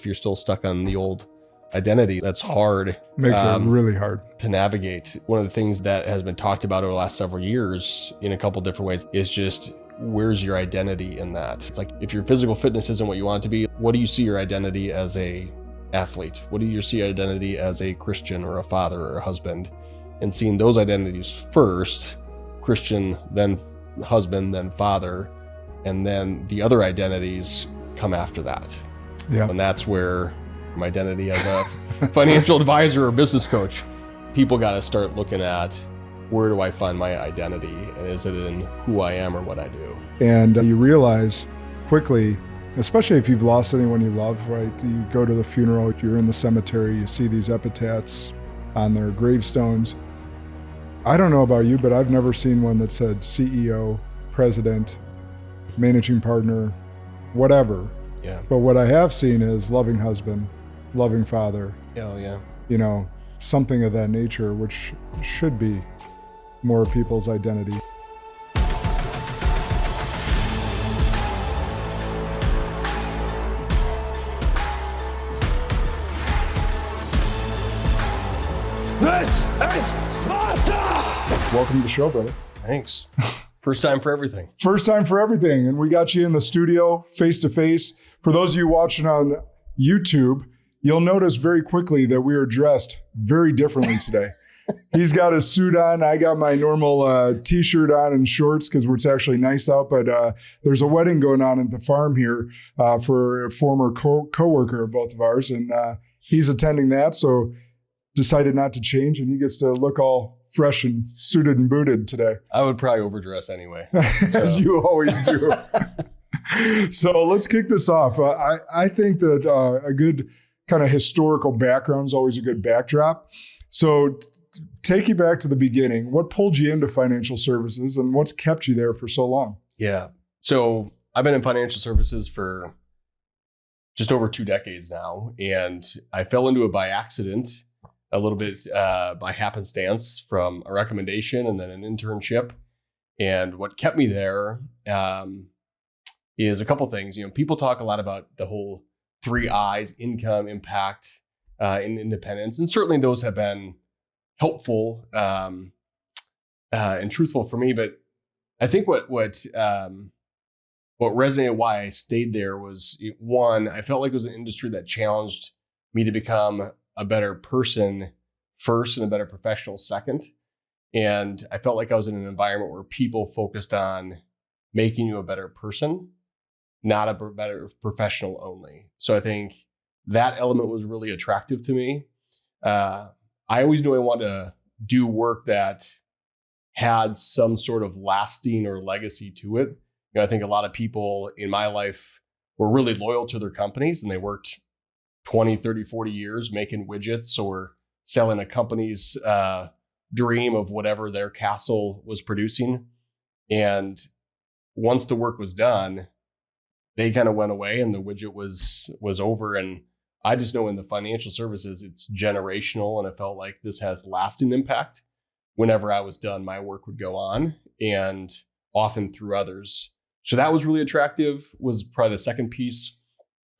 if you're still stuck on the old identity, that's hard. Makes it really hard to navigate. One of the things that has been talked about over the last several years in a couple different ways is just, where's your identity in that? It's like, if your physical fitness isn't what you want it to be, what do you see your identity as a athlete? What do you see your identity as a Christian or a father or a husband? And seeing those identities first, Christian, then husband, then father, and then the other identities come after that. Yeah. And that's where my identity as a financial advisor or business coach, people got to start looking at, where do I find my identity? And is it in who I am or what I do? And you realize quickly, especially if you've lost anyone you love, right? You go to the funeral, you're in the cemetery, you see these epitaphs on their gravestones. I don't know about you, but I've never seen one that said CEO, president, managing partner, whatever. Yeah. But what I have seen is loving husband, loving father. Oh, yeah. You know, something of that nature, which should be more people's identity. This is Sparta! Welcome to the show, brother. Thanks. First time for everything. First time for everything. And we got you in the studio face to face. For those of you watching on YouTube, you'll notice very quickly that we are dressed very differently today. He's got his suit on. I got my normal t-shirt on and shorts because it's actually nice out. But there's a wedding going on at the farm here for a former co-worker of both of ours. And he's attending that. So decided not to change. And he gets to look all fresh and suited and booted today. I would probably overdress anyway. As you always do. So let's kick this off. I think that a good kind of historical background is always a good backdrop. So take you back to the beginning. What pulled you into financial services and what's kept you there for so long? Yeah. So I've been in financial services for just over 2 decades now. And I fell into it by accident, a little bit by happenstance, from a recommendation and then an internship. And what kept me there is a couple things. You know, people talk a lot about the whole 3 I's: income, impact, and independence. And certainly those have been helpful and truthful for me. But I think what resonated why I stayed there was, one, I felt like it was an industry that challenged me to become a better person first and a better professional second. And I felt like I was in an environment where people focused on making you a better person, not a better professional only. So I think that element was really attractive to me. I always knew I wanted to do work that had some sort of lasting or legacy to it. You know, I think a lot of people in my life were really loyal to their companies and they worked 20, 30, 40 years making widgets or selling a company's dream of whatever their castle was producing. And once the work was done, they kind of went away and the widget was over. And I just know in the financial services, it's generational. And it felt like this has lasting impact. Whenever I was done, my work would go on, and often through others. So that was really attractive, was probably the second piece.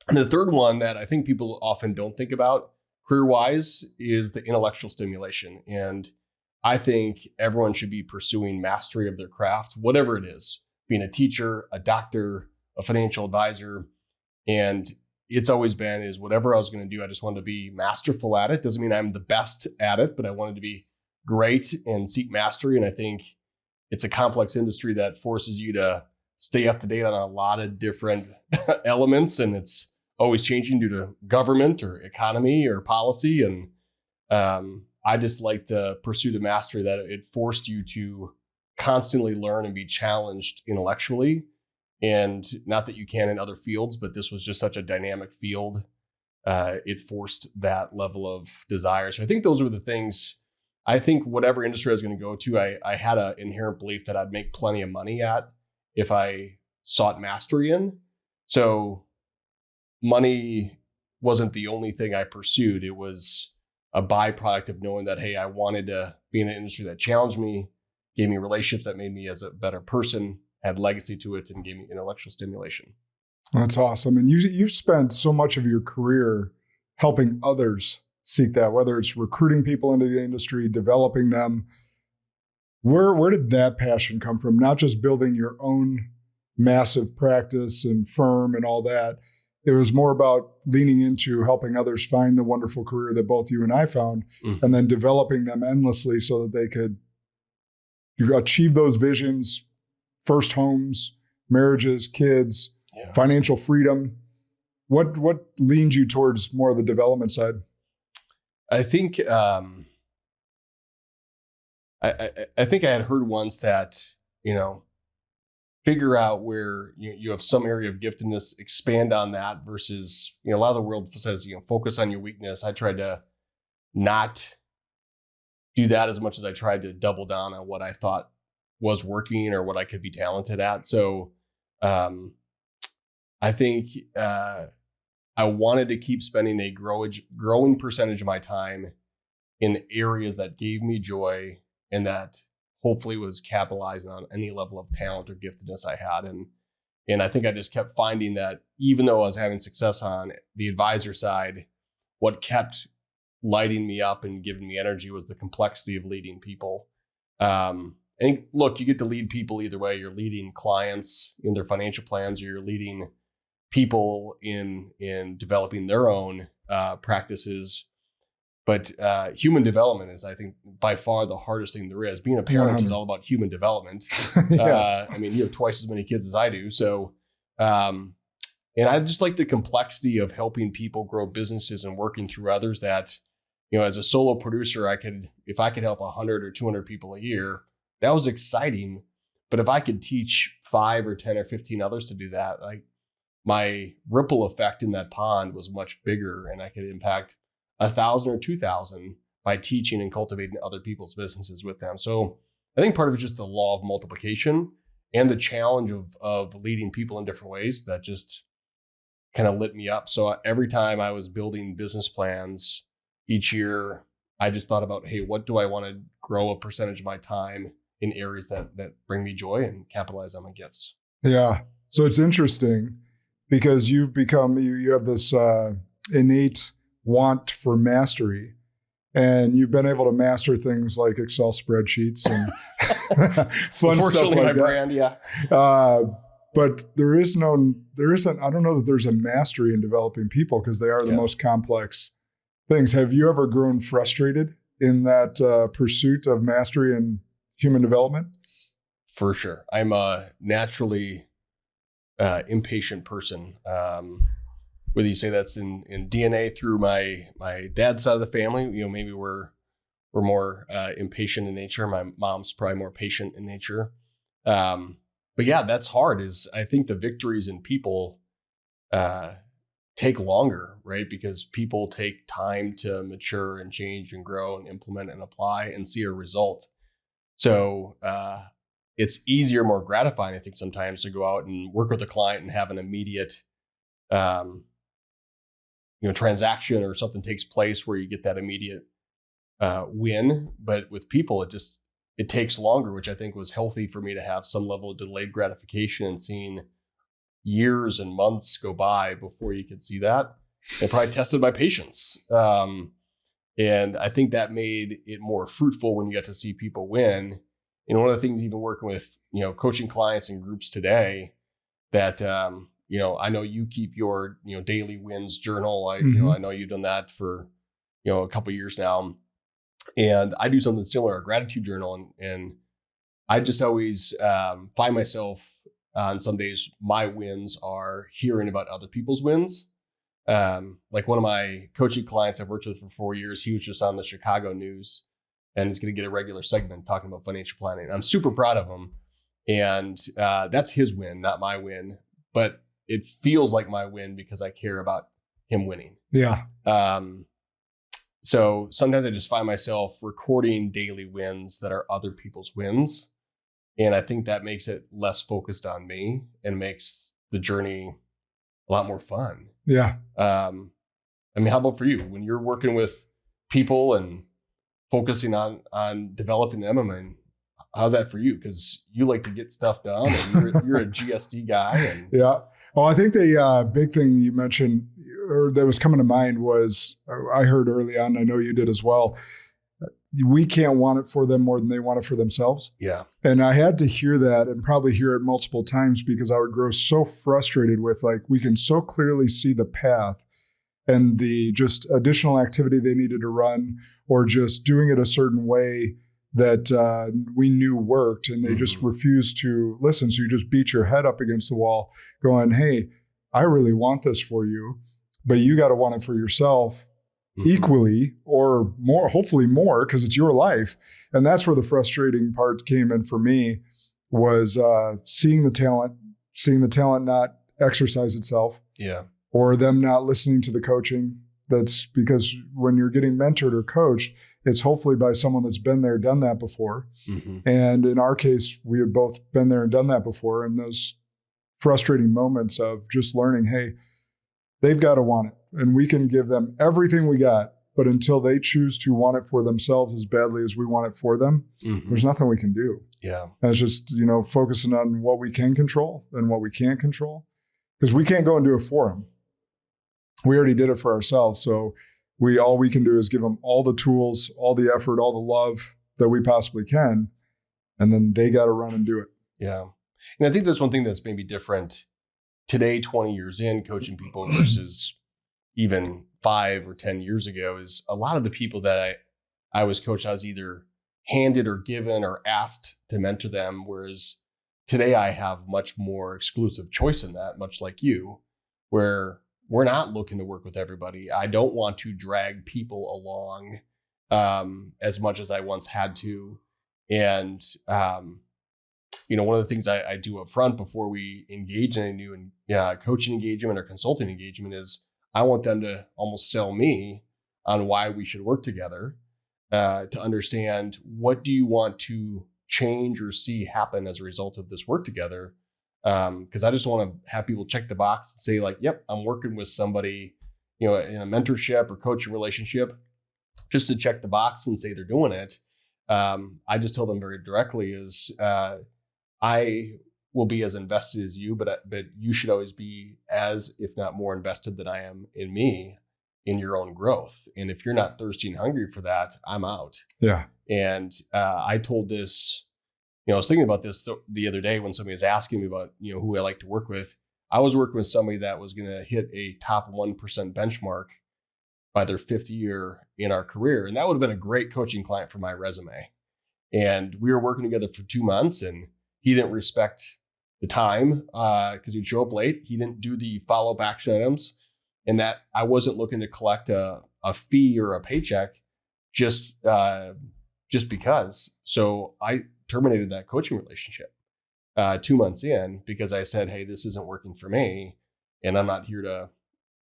And the third one that I think people often don't think about career-wise is the intellectual stimulation. And I think everyone should be pursuing mastery of their craft, whatever it is, being a teacher, a doctor, a financial advisor. And it's always been is whatever I was going to do, I just wanted to be masterful at it. Doesn't mean I'm the best at it, but I wanted to be great and seek mastery. And I think it's a complex industry that forces you to stay up to date on a lot of different elements. And it's always changing due to government or economy or policy. And I just like the pursuit of mastery, that it forced you to constantly learn and be challenged intellectually. And not that you can in other fields, but this was just such a dynamic field. It forced that level of desire. So I think those were the things. I think whatever industry I was going to go to, I had an inherent belief that I'd make plenty of money at if I sought mastery in. So money wasn't the only thing I pursued. It was a byproduct of knowing that, hey, I wanted to be in an industry that challenged me, gave me relationships that made me as a better person, had legacy to it, and gave me intellectual stimulation. That's awesome. And you've spent so much of your career helping others seek that, whether it's recruiting people into the industry, developing them. Where did that passion come from? Not just building your own massive practice and firm and all that. It was more about leaning into helping others find the wonderful career that both you and I found, and then developing them endlessly so that they could achieve those visions, first homes, marriages, kids, financial freedom. What leaned you towards more of the development side? I think I think I had heard once that, figure out where you have some area of giftedness, expand on that versus, a lot of the world says, focus on your weakness. I tried to not do that as much as I tried to double down on what I thought was working or what I could be talented at. So I think I wanted to keep spending a growing percentage of my time in areas that gave me joy and that hopefully was capitalizing on any level of talent or giftedness I had. And I think I just kept finding that even though I was having success on the advisor side, what kept lighting me up and giving me energy was the complexity of leading people. And look, you get to lead people either way. You're leading clients in their financial plans, or you're leading people in developing their own practices. But human development is, I think, by far the hardest thing there is. Being a parent is all about human development. Yes. You have twice as many kids as I do. So, and I just like the complexity of helping people grow businesses and working through others that, as a solo producer, if I could help 100 or 200 people a year, that was exciting. But if I could teach 5 or 10 or 15 others to do that, like, my ripple effect in that pond was much bigger, and I could impact 1,000 or 2,000 by teaching and cultivating other people's businesses with them. So I think part of it is just the law of multiplication and the challenge of leading people in different ways that just kind of lit me up. So every time I was building business plans each year, I just thought about, hey, what do I want to grow a percentage of my time in areas that bring me joy and capitalize on my gifts? Yeah. So it's interesting because you've become, you have this innate want for mastery, and you've been able to master things like Excel spreadsheets and fun stuff like my that. Brand, yeah. But there isn't, I don't know that there's a mastery in developing people because they are the most complex things. Have you ever grown frustrated in that pursuit of mastery and human development? For sure. I'm a naturally impatient person. Whether you say that's in DNA through my dad's side of the family, maybe we're more impatient in nature. My mom's probably more patient in nature. But yeah, that's hard. I think the victories in people take longer, right? Because people take time to mature and change and grow and implement and apply and see a result. So it's easier, more gratifying, I think, sometimes to go out and work with a client and have an immediate transaction or something takes place where you get that immediate win. But with people, it takes longer, which I think was healthy for me to have some level of delayed gratification and seeing years and months go by before you could see that. It probably tested my patience. And I think that made it more fruitful when you get to see people win. And one of the things, even working with, coaching clients and groups today, that, I know you keep your, daily wins journal. I know you've done that for, a couple of years now. And I do something similar, a gratitude journal. And I just always find myself on some days, my wins are hearing about other people's wins. Like one of my coaching clients I've worked with for 4 years, he was just on the Chicago news and he's going to get a regular segment talking about financial planning. I'm super proud of him. And that's his win, not my win. But it feels like my win because I care about him winning. Yeah. So sometimes I just find myself recording daily wins that are other people's wins. And I think that makes it less focused on me and makes the journey a lot more fun. Yeah. How about for you when you're working with people and focusing on developing them? How's that for you? Because you like to get stuff done and you're a GSD guy. And yeah. Oh, I think the big thing you mentioned or that was coming to mind was, I heard early on, I know you did as well, we can't want it for them more than they want it for themselves. Yeah. And I had to hear that and probably hear it multiple times because I would grow so frustrated with, like, we can so clearly see the path and the just additional activity they needed to run or just doing it a certain way that we knew worked, and they just refused to listen. So you just beat your head up against the wall going, hey, I really want this for you, but you got to want it for yourself equally or more, hopefully more, because it's your life. And that's where the frustrating part came in for me, was seeing the talent not exercise itself. Yeah. Or them not listening to the coaching. That's because when you're getting mentored or coached, it's hopefully by someone that's been there, done that before. And in our case, we have both been there and done that before. And those frustrating moments of just learning, hey, they've got to want it. And we can give them everything we got. But until they choose to want it for themselves as badly as we want it for them, there's nothing we can do. Yeah. And it's just, focusing on what we can control and what we can't control. Because we can't go and do it for them. We already did it for ourselves. So all we can do is give them all the tools, all the effort, all the love that we possibly can. And then they got to run and do it. Yeah. And I think that's one thing that's maybe different today, 20 years in, coaching people versus even 5 or 10 years ago, is a lot of the people that I was coached, I was either handed or given or asked to mentor them. Whereas today I have much more exclusive choice in that, much like you, where we're not looking to work with everybody. I don't want to drag people along as much as I once had to. And, one of the things I do up front before we engage in a new coaching engagement or consulting engagement is I want them to almost sell me on why we should work together, to understand, what do you want to change or see happen as a result of this work together? Because I just want to have people check the box and say, like, yep, I'm working with somebody, in a mentorship or coaching relationship, just to check the box and say they're doing it. I just tell them very directly is, I will be as invested as you, but you should always be as, if not more, invested than I am in me, in your own growth. And if you're not thirsty and hungry for that, I'm out. Yeah. And I told this, I was thinking about this the other day when somebody was asking me about, who I like to work with. I was working with somebody that was going to hit a top 1% benchmark by their 5th year in our career. And that would have been a great coaching client for my resume. And we were working together for 2 months, and he didn't respect the time because he'd show up late. He didn't do the follow-up action items, and that I wasn't looking to collect a fee or a paycheck just because. So I terminated that coaching relationship 2 months in, because I said, hey, this isn't working for me, and I'm not here to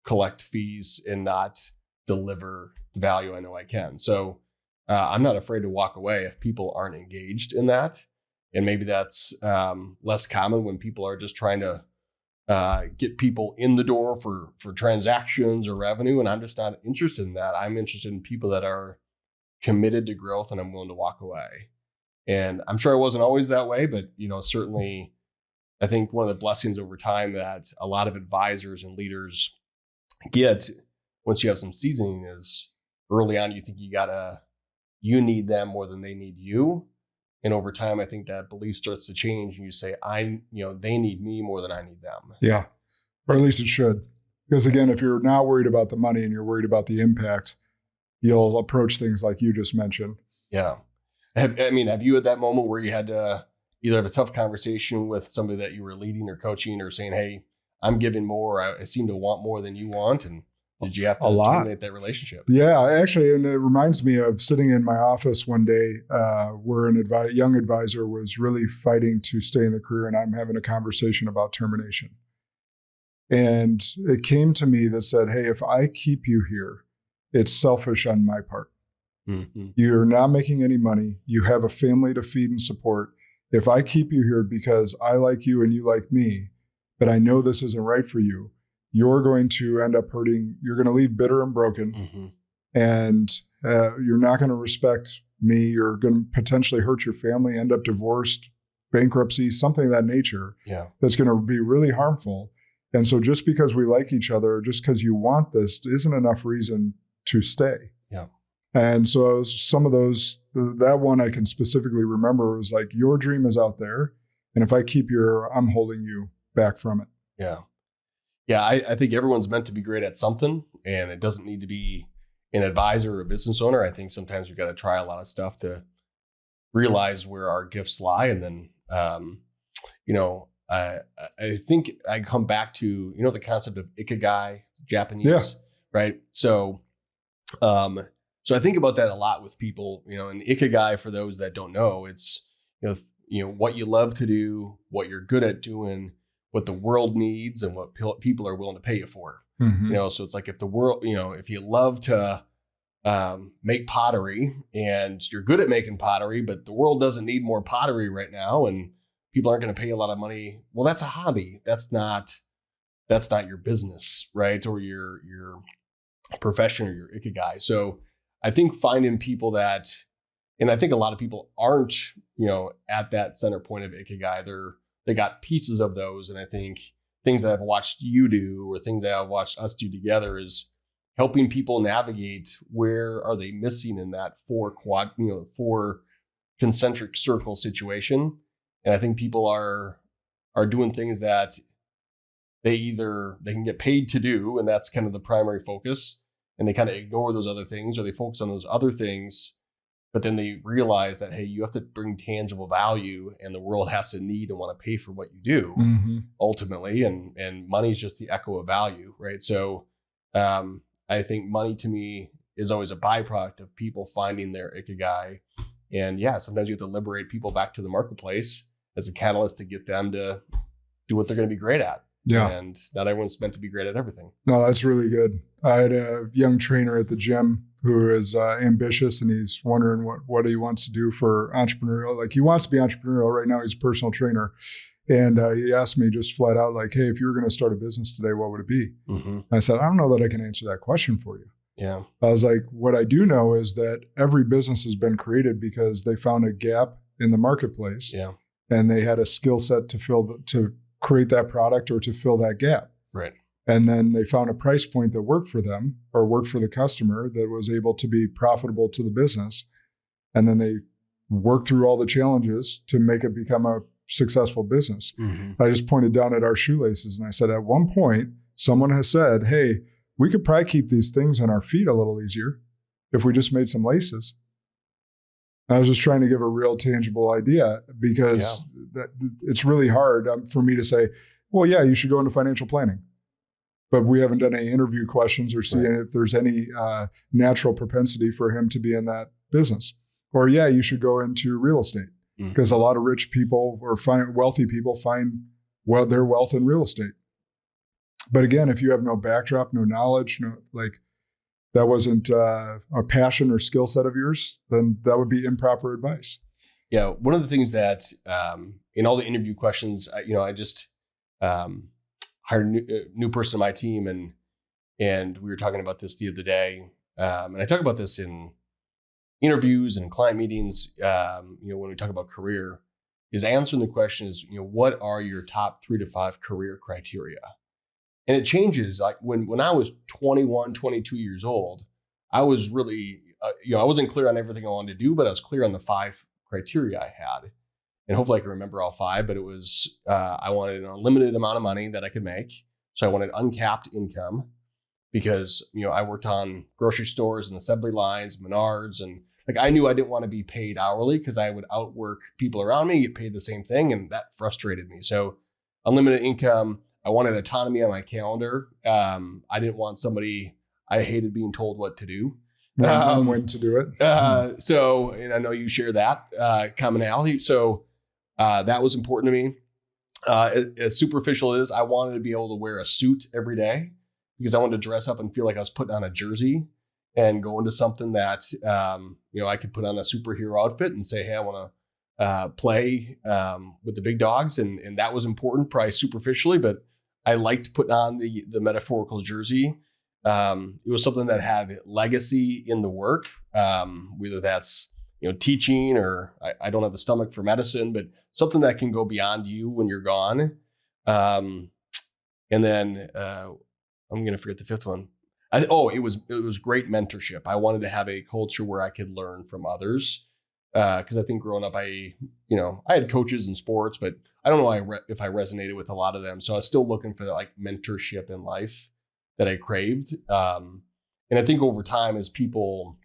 collect fees and not deliver the value I know I can. So I'm not afraid to walk away if people aren't engaged in that. And maybe that's less common when people are just trying to get people in the door for transactions or revenue. And I'm just not interested in that. I'm interested in people that are committed to growth, and I'm willing to walk away. And I'm sure I wasn't always that way, but certainly I think one of the blessings over time that a lot of advisors and leaders get once you have some seasoning is, early on you think you need them more than they need you. And over time, I think that belief starts to change, and you say, they need me more than I need them. Yeah. Or at least it should. Because again, if you're not worried about the money and you're worried about the impact, you'll approach things like you just mentioned. Yeah. Have you at that moment where you had to either have a tough conversation with somebody that you were leading or coaching, or saying, hey, I'm giving more, I seem to want more than you want, and did you have to terminate that relationship? Yeah, actually, and it reminds me of sitting in my office one day where a young advisor was really fighting to stay in the career, and I'm having a conversation about termination. And it came to me that said, hey, if I keep you here, it's selfish on my part. You're not making any money. You have a family to feed and support. If I keep you here because I like you and you like me, but I know this isn't right for you, you're going to end up hurting. You're going to leave bitter and broken, and you're not going to respect me. You're going to potentially hurt your family, end up divorced, bankruptcy, something of that nature. Yeah, that's going to be really harmful. And so just because we like each other, just because you want this, isn't enough reason to stay. Yeah. And so some of those, that one I can specifically remember was like, your dream is out there. And if I keep I'm holding you back from it. Yeah. Yeah. I think everyone's meant to be great at something, and it doesn't need to be an advisor or a business owner. I think sometimes we've got to try a lot of stuff to realize where our gifts lie. And then, I think I come back to, the concept of Ikigai, Japanese, right? So I think about that a lot with people, and Ikigai, for those that don't know, it's, what you love to do, what you're good at doing, what the world needs, and what people are willing to pay you for. Mm-hmm. So it's like, if the world, if you love to make pottery and you're good at making pottery, but the world doesn't need more pottery right now, and people aren't going to pay a lot of money. Well, that's a hobby. That's not your business, right? Or your profession or your Ikigai. So I think finding people that, and I think a lot of people aren't, at that center point of Ikigai. They got pieces of those. And I think things that I've watched you do, or things that I've watched us do together, is helping people navigate where are they missing in that four concentric circle situation. And I think people are doing things that they can get paid to do, and that's kind of the primary focus, and they kind of ignore those other things, or they focus on those other things, but then they realize that, hey, you have to bring tangible value, and the world has to need and want to pay for what you do, ultimately, and money is just the echo of value, right? So I think money, to me, is always a byproduct of people finding their Ikigai. And yeah, sometimes you have to liberate people back to the marketplace as a catalyst to get them to do what they're going to be great at. Yeah. And not everyone's meant to be great at everything. No, that's really good. I had a young trainer at the gym who is ambitious, and he's wondering what he wants to do for entrepreneurial. Like, he wants to be entrepreneurial. Right now, he's a personal trainer. And he asked me just flat out, like, hey, if you were going to start a business today, what would it be? Mm-hmm. I said, I don't know that I can answer that question for you. Yeah. I was like, what I do know is that every business has been created because they found a gap in the marketplace. Yeah. And they had a skill set to create that product or to fill that gap. Right. And then they found a price point that worked for them or worked for the customer, that was able to be profitable to the business. And then they worked through all the challenges to make it become a successful business. Mm-hmm. I just pointed down at our shoelaces and I said, at one point, someone has said, hey, we could probably keep these things on our feet a little easier if we just made some laces. I was just trying to give a real tangible idea, because it's really hard for me to say, well, yeah, you should go into financial planning. But we haven't done any interview questions or see if there's any natural propensity for him to be in that business. Or, yeah, you should go into real estate, because a lot of rich people or wealthy people find their wealth in real estate. But again, if you have no backdrop, no knowledge, that wasn't a passion or skill set of yours, then that would be improper advice. Yeah. One of the things that in all the interview questions, I just hired a new person on my team, and we were talking about this the other day. And I talk about this in interviews and client meetings, when we talk about career, is answering the question is, what are your top 3 to 5 career criteria? And it changes. Like when I was 21, 22 years old, I was really, I wasn't clear on everything I wanted to do, but I was clear on the 5 criteria I had. And hopefully I can remember all 5, but it was, I wanted an unlimited amount of money that I could make. So I wanted uncapped income, because, I worked on grocery stores and assembly lines, Menards, and I knew I didn't want to be paid hourly, because I would outwork people around me, get paid the same thing. And that frustrated me. So unlimited income. I wanted autonomy on my calendar. I didn't want somebody, I hated being told what to do. When to do it. So, and I know you share that commonality. So that was important to me. As superficial as it is, I wanted to be able to wear a suit every day, because I wanted to dress up and feel like I was putting on a jersey and go into something that, I could put on a superhero outfit and say, hey, I want to play with the big dogs. And that was important, probably superficially, but I liked putting on the metaphorical jersey. It was something that had legacy in the work, whether that's, teaching, or I don't have the stomach for medicine, but something that can go beyond you when you're gone. And then I'm going to forget the fifth one. It was great mentorship. I wanted to have a culture where I could learn from others. Because I think growing up, I had coaches in sports, but I don't know if I resonated with a lot of them. So I was still looking for like mentorship in life that I craved. And I think over time, as people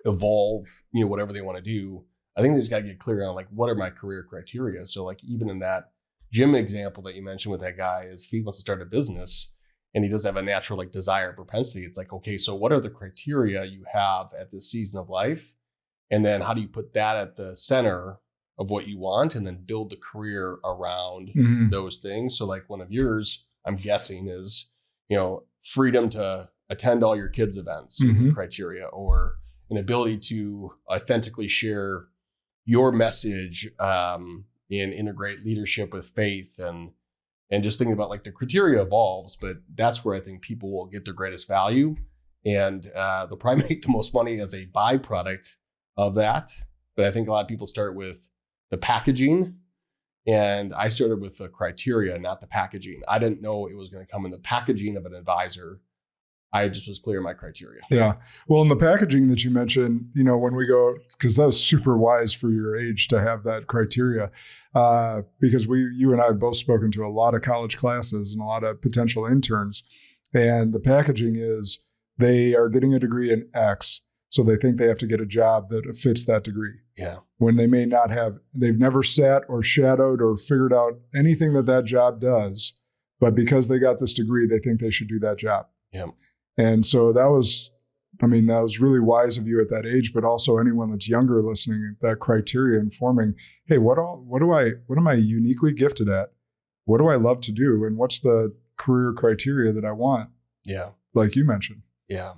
evolve, whatever they want to do, I think they just got to get clear on like, what are my career criteria? So like even in that gym example that you mentioned with that guy, is if he wants to start a business and he does have a natural like desire propensity, it's like, okay, so what are the criteria you have at this season of life? And then how do you put that at the center of what you want and then build the career around those things? So like one of yours, I'm guessing, is, freedom to attend all your kids' events is a criteria, or an ability to authentically share your message and integrate leadership with faith, and just thinking about like the criteria evolves, but that's where I think people will get their greatest value, and they'll probably make the most money as a byproduct of that. But I think a lot of people start with the packaging, and I started with the criteria, not the packaging. I didn't know it was going to come in the packaging of an advisor. I just was clear on my criteria. Yeah. Well, in the packaging that you mentioned, when we go, because that was super wise for your age to have that criteria, because you and I have both spoken to a lot of college classes and a lot of potential interns, and the packaging is they are getting a degree in X, so they think they have to get a job that fits that degree. Yeah. When they may not have, they've never sat or shadowed or figured out anything that job does, but because they got this degree, they think they should do that job. Yeah. And so that was really wise of you at that age, but also anyone that's younger listening, that criteria informing, hey, what am I uniquely gifted at? What do I love to do? And what's the career criteria that I want? Yeah. Like you mentioned. Yeah.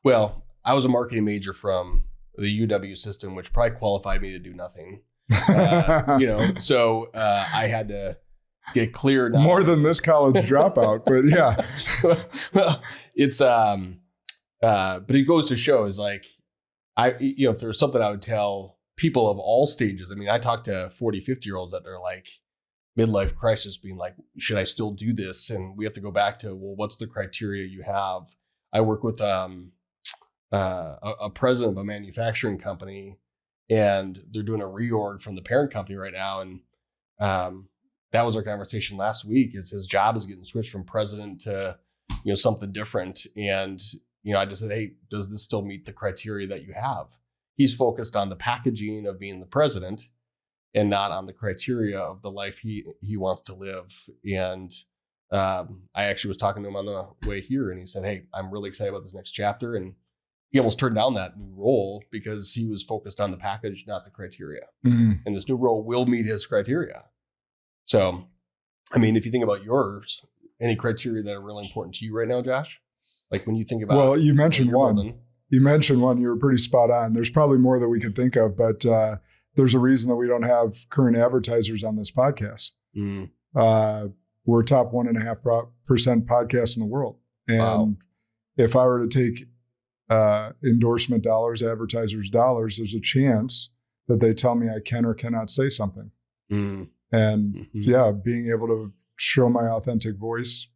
Well, I was a marketing major from the UW system, which probably qualified me to do nothing. So I had to get clear. More than this college dropout, but yeah. Well, it's but it goes to show is like, if there's something I would tell people of all stages. I mean, I talk to 40, 50-year-olds that are like midlife crisis, being like, should I still do this? And we have to go back to, well, what's the criteria you have? I work with a president of a manufacturing company, and they're doing a reorg from the parent company right now. And that was our conversation last week, is his job is getting switched from president to, something different. And, I just said, hey, does this still meet the criteria that you have? He's focused on the packaging of being the president and not on the criteria of the life he wants to live. And I actually was talking to him on the way here, and he said, hey, I'm really excited about this next chapter. And he almost turned down that new role because he was focused on the package, not the criteria. And this new role will meet his criteria. So, I mean, if you think about yours, any criteria that are really important to you right now, Josh? Like when you think about... Well, you mentioned one. You mentioned one. You were pretty spot on. There's probably more that we could think of, but there's a reason that we don't have current advertisers on this podcast. We're top 1.5% podcast in the world. And if I were to take endorsement dollars, advertisers' dollars, there's a chance that they tell me I can or cannot say something. And being able to show my authentic voice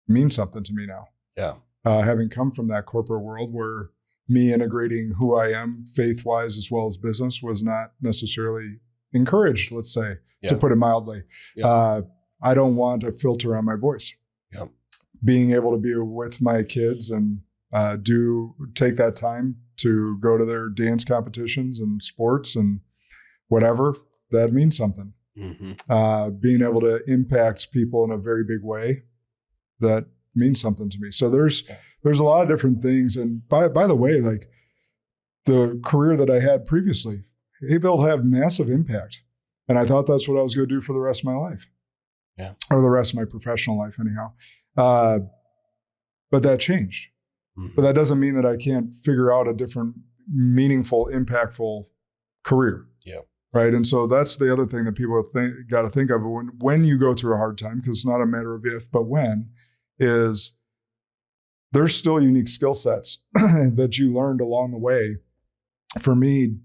means something to me now. Yeah. Having come from that corporate world where me integrating who I am faith-wise as well as business was not necessarily encouraged, let's say, to put it mildly. I don't want a filter on my voice. Being able to be with my kids and take that time to go to their dance competitions and sports and whatever, that means something. Being able to impact people in a very big way, that means something to me. So there's a lot of different things. And by the way, like the career that I had previously, able to have massive impact. And I thought that's what I was going to do for the rest of my life. Or the rest of my professional life anyhow. But that changed. But that doesn't mean that I can't figure out a different, meaningful, impactful career. Right. And so that's the other thing that people got to think of when you go through a hard time, because it's not a matter of if, but when, is there's still unique skill sets that you learned along the way. For me,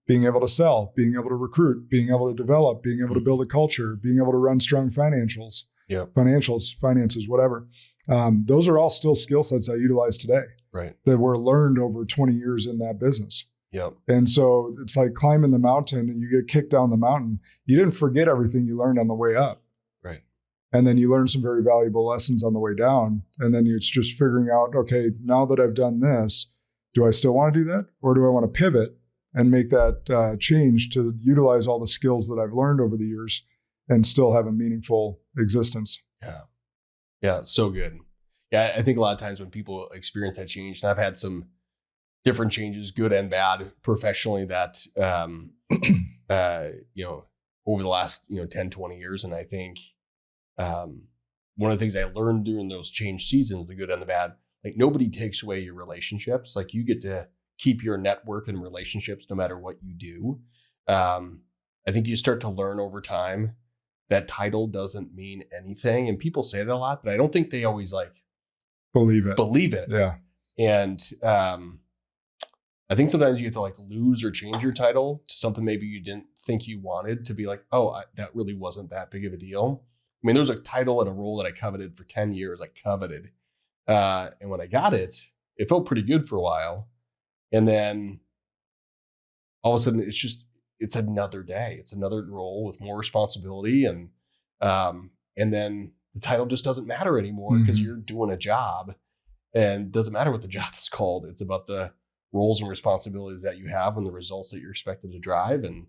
being able to sell, being able to recruit, being able to develop, being able to build a culture, being able to run strong financials. finances, whatever. Those are all still skill sets I utilize today. Right. That were learned over 20 years in that business. Yep. And so it's like climbing the mountain and you get kicked down the mountain. You didn't forget everything you learned on the way up. Right. And then you learn some very valuable lessons on the way down. And then it's just figuring out, okay, now that I've done this, do I still want to do that? Or do I want to pivot and make that change to utilize all the skills that I've learned over the years and still have a meaningful existence? Yeah. Yeah. So good. Yeah. I think a lot of times when people experience that change, and I've had some different changes, good and bad, professionally, that, over the last, 10, 20 years. And I think one of the things I learned during those change seasons, the good and the bad, like nobody takes away your relationships. Like you get to keep your network and relationships no matter what you do. I think you start to learn over time that title doesn't mean anything. And people say that a lot, but I don't think they always believe it. Yeah. And I think sometimes you have to lose or change your title to something maybe you didn't think you wanted, to be like, that really wasn't that big of a deal. I mean, there was a title and a role that I coveted for 10 years. I coveted. And when I got it, it felt pretty good for a while. And then all of a sudden it's another day. It's another role with more responsibility. And then the title just doesn't matter anymore because you're doing a job, and it doesn't matter what the job is called. It's about the roles and responsibilities that you have and the results that you're expected to drive. And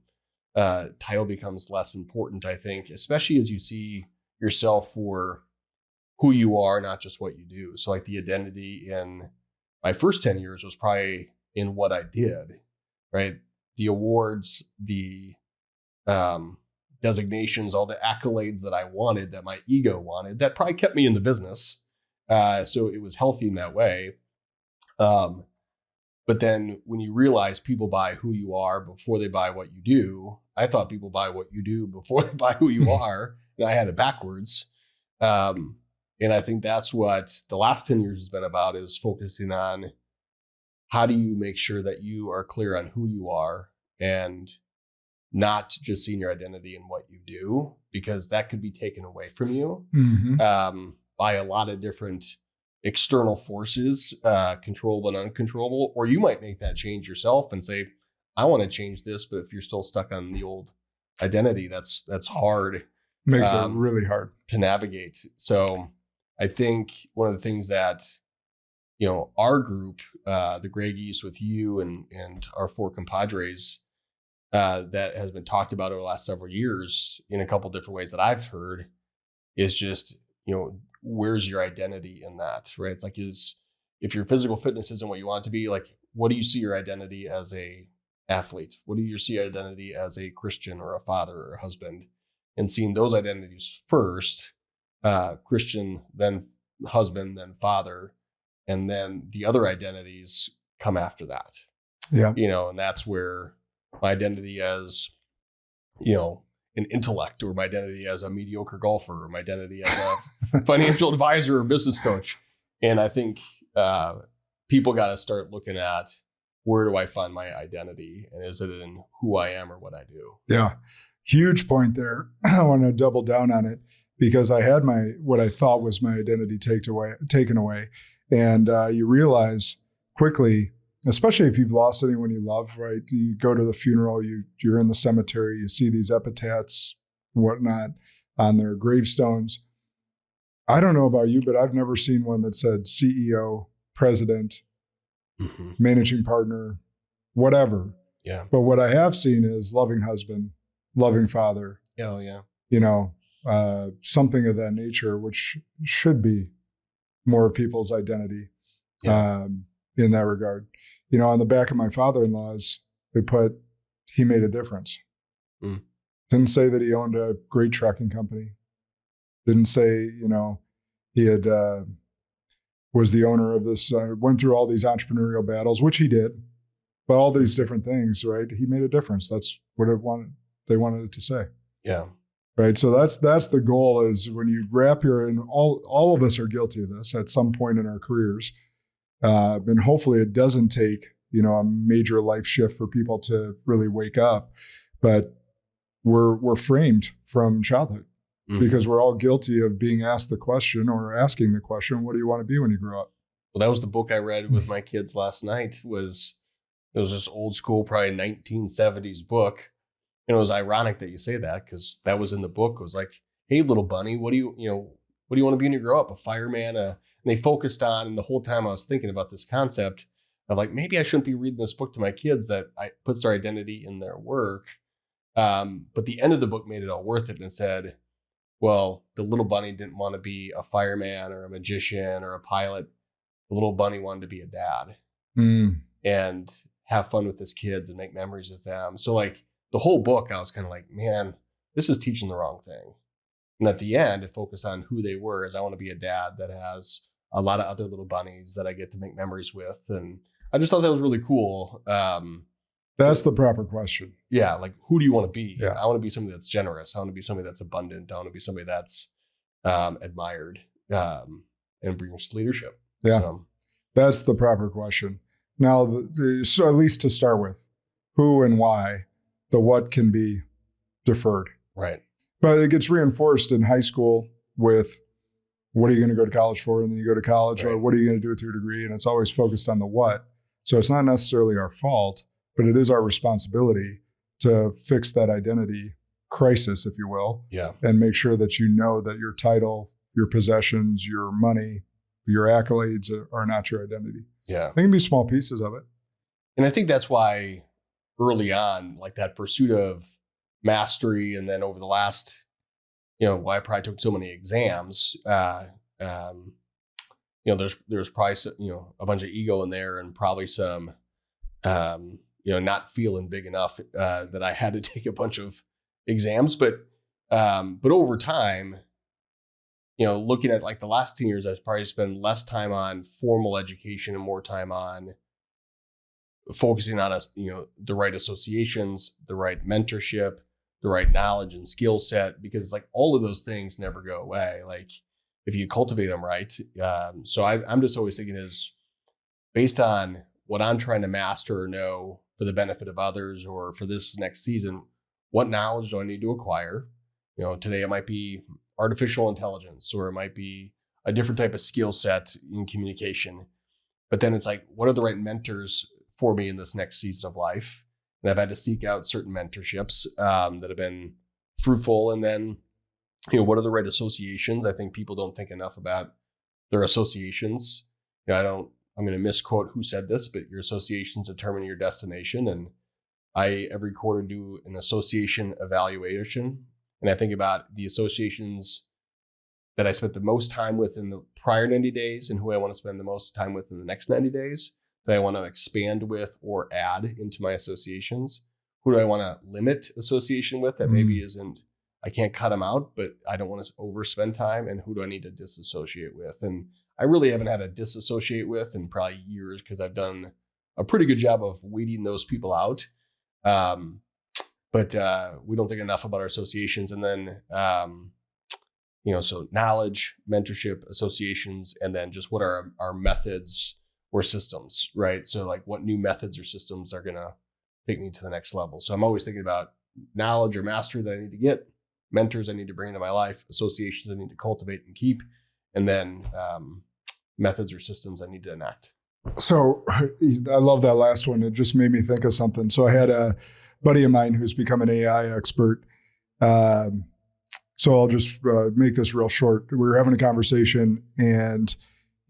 title becomes less important, I think, especially as you see yourself for who you are, not just what you do. So the identity in my first 10 years was probably in what I did, right? The awards, the designations, all the accolades that I wanted, that my ego wanted, that probably kept me in the business. So it was healthy in that way. But then when you realize people buy who you are before they buy what you do, I thought people buy what you do before they buy who you are. And I had it backwards. And I think that's what the last 10 years has been about, is focusing on how do you make sure that you are clear on who you are and not just seeing your identity in what you do, because that could be taken away from you by a lot of different external forces, controllable and uncontrollable. Or you might make that change yourself and say, I want to change this. But if you're still stuck on the old identity, that's hard. Makes it really hard to navigate. So I think one of the things that, our group, the Gray Geese with you and our 4 compadres, that has been talked about over the last several years in a couple different ways that I've heard, is just, where's your identity in that, right? It's if your physical fitness isn't what you want it to be, what do you see your identity as a athlete? What do you see your identity as a Christian or a father or a husband? And seeing those identities first, Christian, then husband, then father, and then the other identities come after that. Yeah. And that's where my identity as, an intellect, or my identity as a mediocre golfer, or my identity as a financial advisor or business coach. And I think people got to start looking at, where do I find my identity? And is it in who I am or what I do? Yeah. Huge point there. I want to double down on it, because I had what I thought was my identity taken away. And you realize quickly, especially if you've lost anyone you love, right? You go to the funeral, you're in the cemetery, you see these epitaphs, whatnot, on their gravestones. I don't know about you, but I've never seen one that said CEO, president, managing partner, whatever. Yeah. But what I have seen is loving husband, loving father. Oh, yeah. Something of that nature, which should be more of people's identity. Yeah. In that regard. On the back of my father-in-law's, they put, he made a difference. Didn't say that he owned a great trucking company. Didn't say, he had was the owner of this, went through all these entrepreneurial battles, which he did, but all these different things, right? He made a difference. That's what they wanted it to say. Yeah. Right. So that's the goal, is when you wrap and all of us are guilty of this at some point in our careers. And hopefully it doesn't take, a major life shift for people to really wake up, but we're framed from childhood. because we're all guilty of being asked the question or asking the question, what do you want to be when you grow up? Well, that was the book I read with my kids last night. It was this old school, probably 1970s book. And it was ironic that you say that, because that was in the book. It was like, hey, little bunny, what do you want to be when you grow up? A fireman? And they focused on, and the whole time I was thinking about this concept of like, maybe I shouldn't be reading this book to my kids that puts their identity in their work. But the end of the book made it all worth it. And it said, well, the little bunny didn't want to be a fireman or a magician or a pilot. The little bunny wanted to be a dad and have fun with his kids and make memories with them. So like the whole book, I was kind of like, man, this is teaching the wrong thing. And at the end, it focused on who they were, as I want to be a dad that has a lot of other little bunnies that I get to make memories with. And I just thought that was really cool. That's the proper question. Yeah. Like, who do you want to be? Yeah. I want to be somebody that's generous. I want to be somebody that's abundant. I want to be somebody that's admired and brings leadership. Yeah. So, that's the proper question. Now, so at least to start with, who and why, the what can be deferred. right. But it gets reinforced in high school with what are you going to go to college for? And then you go to college, or Right. what are you going to do with your degree? And it's always focused on the what. So it's not necessarily our fault, but it is our responsibility to fix that identity crisis, if you will, Yeah. and make sure that you know that your title, your possessions, your money, your accolades are not your identity. Yeah. They can be small pieces of it. And I think that's why early on, like that pursuit of mastery, and then over the last, why I probably took so many exams, there's probably, a bunch of ego in there, and probably some, not feeling big enough that I had to take a bunch of exams. But over time, looking at like the last 10 years, I've probably spent less time on formal education and more time on focusing on the right associations, the right mentorship, the right knowledge and skill set, because like all of those things never go away. Like if you cultivate them right. So I'm just always thinking is based on what I'm trying to master or know for the benefit of others, or for this next season, what knowledge do I need to acquire? Today it might be artificial intelligence, or it might be a different type of skill set in communication. But then it's like, what are the right mentors for me in this next season of life? And I've had to seek out certain mentorships that have been fruitful. And then, what are the right associations? I think people don't think enough about their associations. I'm going to misquote who said this, but your associations determine your destination. And I every quarter do an association evaluation. And I think about the associations that I spent the most time with in the prior 90 days and who I want to spend the most time with in the next 90 days. That I want to expand with or add into my associations? Who do I want to limit association with that maybe isn't, I can't cut them out, but I don't want to overspend time? And who do I need to disassociate with? And I really haven't had a disassociate with in probably years, because I've done a pretty good job of weeding those people out. But we don't think enough about our associations. And then, so knowledge, mentorship, associations, and then just what are our methods or systems, right? So like what new methods or systems are going to take me to the next level. So I'm always thinking about knowledge or mastery that I need to get, mentors I need to bring into my life, associations I need to cultivate and keep, and then methods or systems I need to enact. So I love that last one. It just made me think of something. So I had a buddy of mine who's become an AI expert. So I'll just make this real short. We were having a conversation and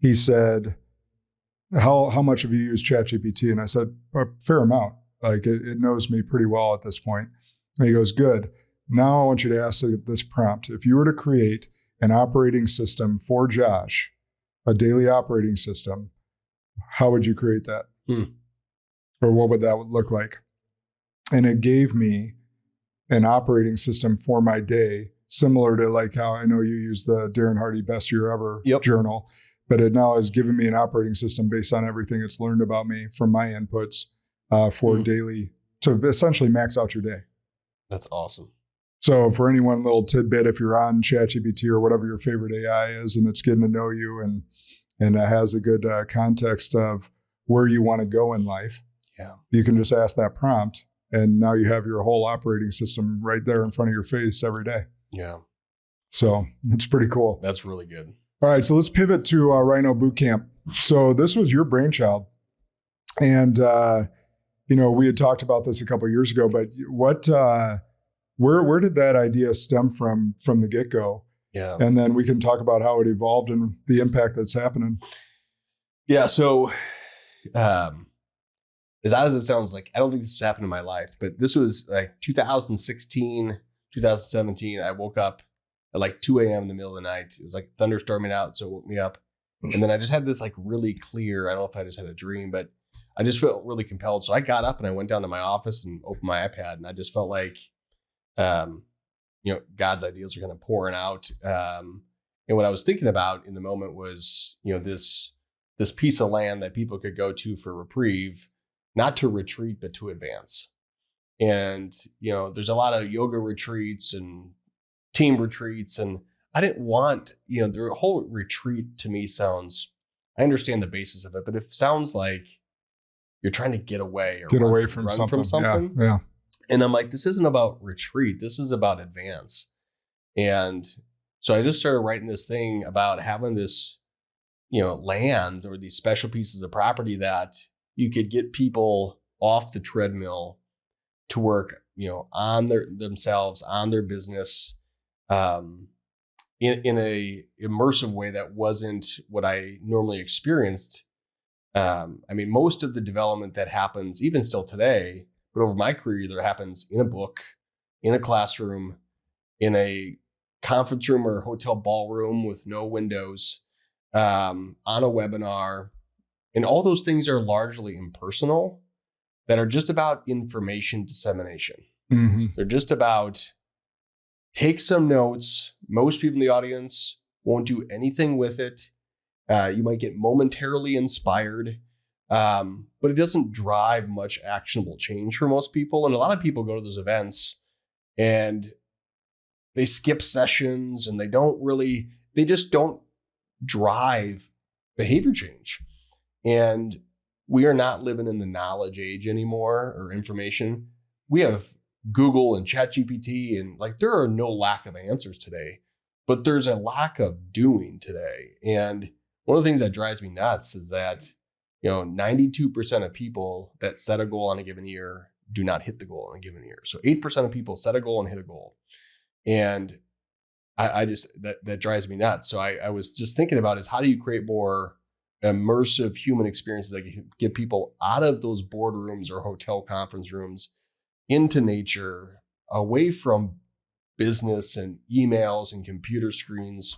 he said, how much have you used ChatGPT? And I said, a fair amount. Like it knows me pretty well at this point. And he goes, good. Now I want you to ask this prompt. If you were to create an operating system for Josh, a daily operating system, how would you create that? Or what would that look like? And it gave me an operating system for my day, similar to like how I know you use the Darren Hardy Best Year Ever journal. But it now has given me an operating system based on everything it's learned about me from my inputs for daily, to essentially max out your day. That's awesome. So for any one little tidbit, if you're on ChatGPT or whatever your favorite AI is, and it's getting to know you and it has a good context of where you want to go in life, you can just ask that prompt, and now you have your whole operating system right there in front of your face every day. Yeah. So it's pretty cool. That's really good. All right, so let's pivot to Rhino Bootcamp. So this was your brainchild, and we had talked about this a couple of years ago. But where did that idea stem from the get-go? Yeah, and then we can talk about how it evolved and the impact that's happening. Yeah. So, as odd as it sounds, like I don't think this has happened in my life, but this was like 2016, 2017. I woke up at like 2 a.m. in the middle of the night. It was like thunderstorming out, so it woke me up. And then I just had this like really clear, I don't know if I just had a dream, but I just felt really compelled. So I got up and I went down to my office and opened my iPad, and I just felt like, God's ideas are kind of pouring out. And what I was thinking about in the moment was, this piece of land that people could go to for reprieve, not to retreat, but to advance. And, there's a lot of yoga retreats and team retreats, and I didn't want, the whole retreat to me sounds, I understand the basis of it, but it sounds like you're trying to get away from something. Yeah. And I'm like, this isn't about retreat. This is about advance. And so I just started writing this thing about having this, land or these special pieces of property that you could get people off the treadmill to work, on themselves, on their business, in a immersive way that wasn't what I normally experienced. Most of the development that happens, even still today, but over my career, either happens in a book, in a classroom, in a conference room or hotel ballroom with no windows, on a webinar. And all those things are largely impersonal, that are just about information dissemination. Mm-hmm. They're just about take some notes. Most people in the audience won't do anything with it. You might get momentarily inspired, but it doesn't drive much actionable change for most people. And a lot of people go to those events and they skip sessions, and they just don't drive behavior change. And we are not living in the knowledge age anymore, or information. We have Google and ChatGPT, and like there are no lack of answers today, but there's a lack of doing today. And one of the things that drives me nuts is that 92% of people that set a goal on a given year do not hit the goal in a given year. So 8% of people set a goal and hit a goal. And I just, that drives me nuts. So I was just thinking about is how do you create more immersive human experiences that get people out of those boardrooms or hotel conference rooms into nature, away from business and emails and computer screens,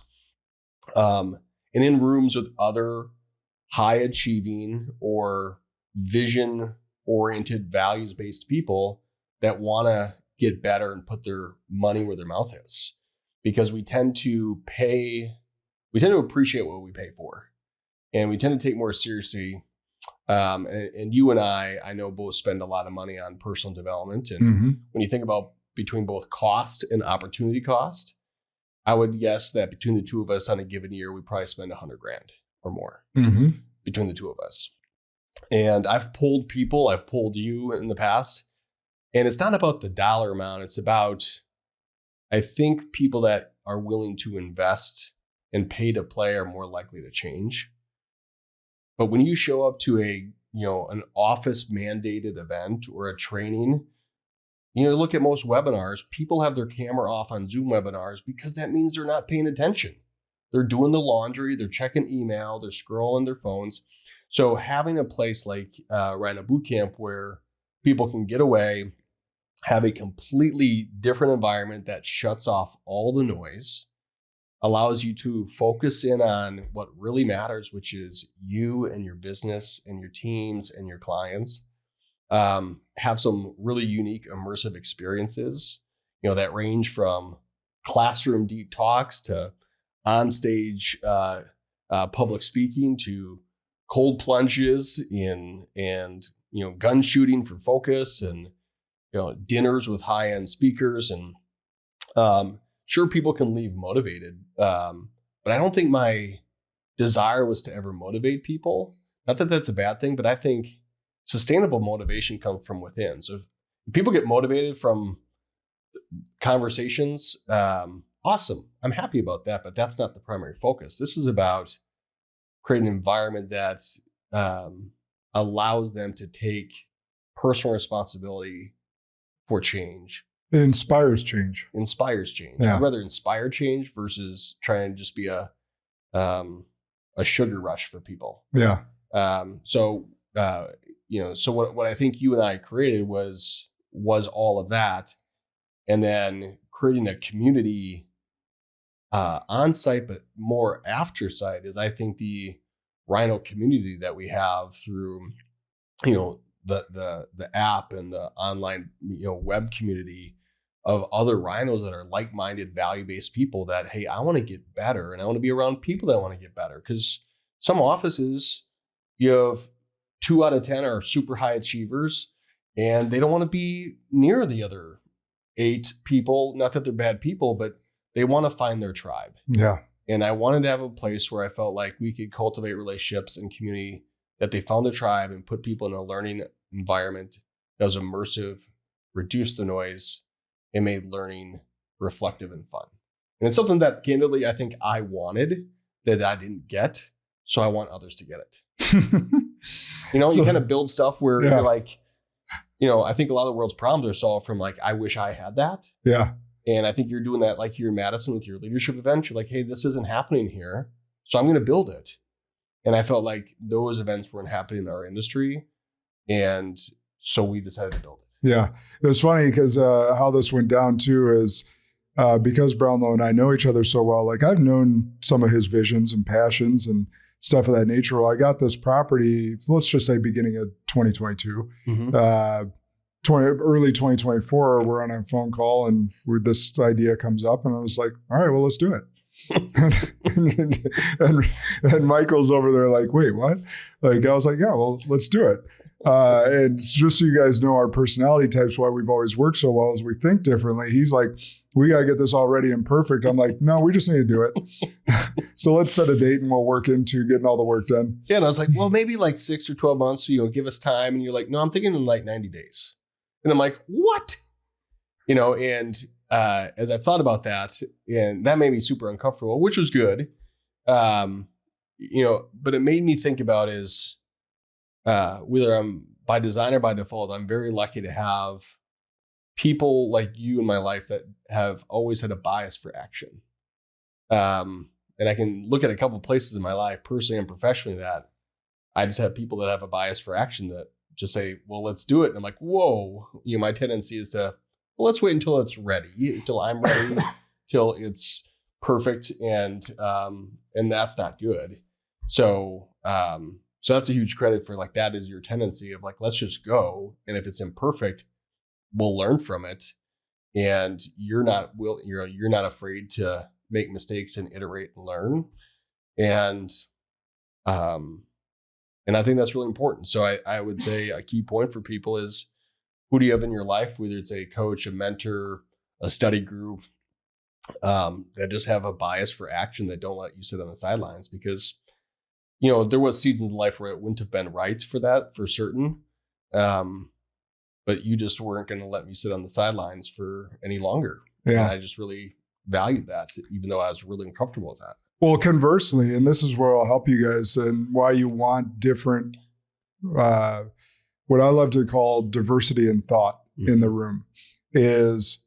and in rooms with other high achieving or vision oriented, values based people that want to get better and put their money where their mouth is. Because we tend to appreciate what we pay for, and we tend to take more seriously. And you and I know both spend a lot of money on personal development. And mm-hmm. when you think about between both cost and opportunity cost, I would guess that between the two of us on a given year, we probably spend $100,000 or more mm-hmm. between the two of us. And I've pulled you in the past, and it's not about the dollar amount. It's about, I think people that are willing to invest and pay to play are more likely to change. But when you show up to an office mandated event or a training, look at most webinars, people have their camera off on Zoom webinars because that means they're not paying attention. They're doing the laundry, they're checking email, they're scrolling their phones. So having a place like Rhino Bootcamp where people can get away, have a completely different environment that shuts off all the noise, allows you to focus in on what really matters, which is you and your business and your teams and your clients. Have some really unique immersive experiences, that range from classroom deep talks to onstage public speaking to cold plunges and gun shooting for focus and dinners with high-end speakers. And sure, people can leave motivated, but I don't think my desire was to ever motivate people. Not that that's a bad thing, but I think sustainable motivation comes from within. So if people get motivated from conversations, I'll awesome. I'm happy about that, but that's not the primary focus. This is about creating an environment that allows them to take personal responsibility for change. It inspires change. Inspires change. Yeah. I'd rather inspire change versus trying to just be a sugar rush for people. Yeah. So what I think you and I created was all of that, and then creating a community on site, but more after site is, I think, the Rhino community that we have through, the app and the online, web community of other Rhinos that are like-minded, value-based people that, hey, I want to get better, and I want to be around people that want to get better. Because some offices, you have 2 out of 10 are super high achievers, and they don't want to be near the other 8 people. Not that they're bad people, but they want to find their tribe. Yeah. And I wanted to have a place where I felt like we could cultivate relationships and community, that they found their tribe and put people in a learning environment that was immersive, reduced the noise, and made learning reflective and fun. And it's something that, candidly, I think I wanted that I didn't get. So I want others to get it. You kind of build stuff where you're like, I think a lot of the world's problems are solved from like, I wish I had that. Yeah. And I think you're doing that like here in Madison with your leadership event. You're like, hey, this isn't happening here, so I'm going to build it. And I felt like those events weren't happening in our industry. And so we decided to build it. Yeah. It was funny because how this went down too is because Brownlow and I know each other so well, like I've known some of his visions and passions and stuff of that nature. Well, I got this property, let's just say beginning of 2022, early 2024, we're on a phone call and this idea comes up and I was like, all right, well, let's do it. and Michael's over there like, wait, what? Like, I was like, yeah, well, let's do it. And just so you guys know our personality types, why we've always worked so well is we think differently. He's like, we got to get this all ready and perfect. I'm like, no, we just need to do it. So let's set a date and we'll work into getting all the work done. Yeah. And I was like, well, maybe like 6 or 12 months. So, give us time. And you're like, no, I'm thinking in like 90 days. And I'm like, what? And as I've thought about that, and that made me super uncomfortable, which was good. But it made me think about is whether I'm by design or by default, I'm very lucky to have people like you in my life that have always had a bias for action. And I can look at a couple of places in my life, personally and professionally, that I just have people that have a bias for action that just say, well, let's do it. And I'm like, whoa, my tendency is to, well, let's wait until it's ready, until I'm ready, till it's perfect. And that's not good. So that's a huge credit for like, that is your tendency of like, let's just go. And if it's imperfect, we'll learn from it. And you're not afraid to make mistakes and iterate and learn. And I think that's really important. So I would say a key point for people is, who do you have in your life, whether it's a coach, a mentor, a study group, that just have a bias for action, that don't let you sit on the sidelines? Because, there was seasons of life where it wouldn't have been right for that, for certain. But you just weren't going to let me sit on the sidelines for any longer. Yeah. And I just really valued that, even though I was really uncomfortable with that. Well, conversely, and this is where I'll help you guys and why you want different, what I love to call diversity in thought in the room, is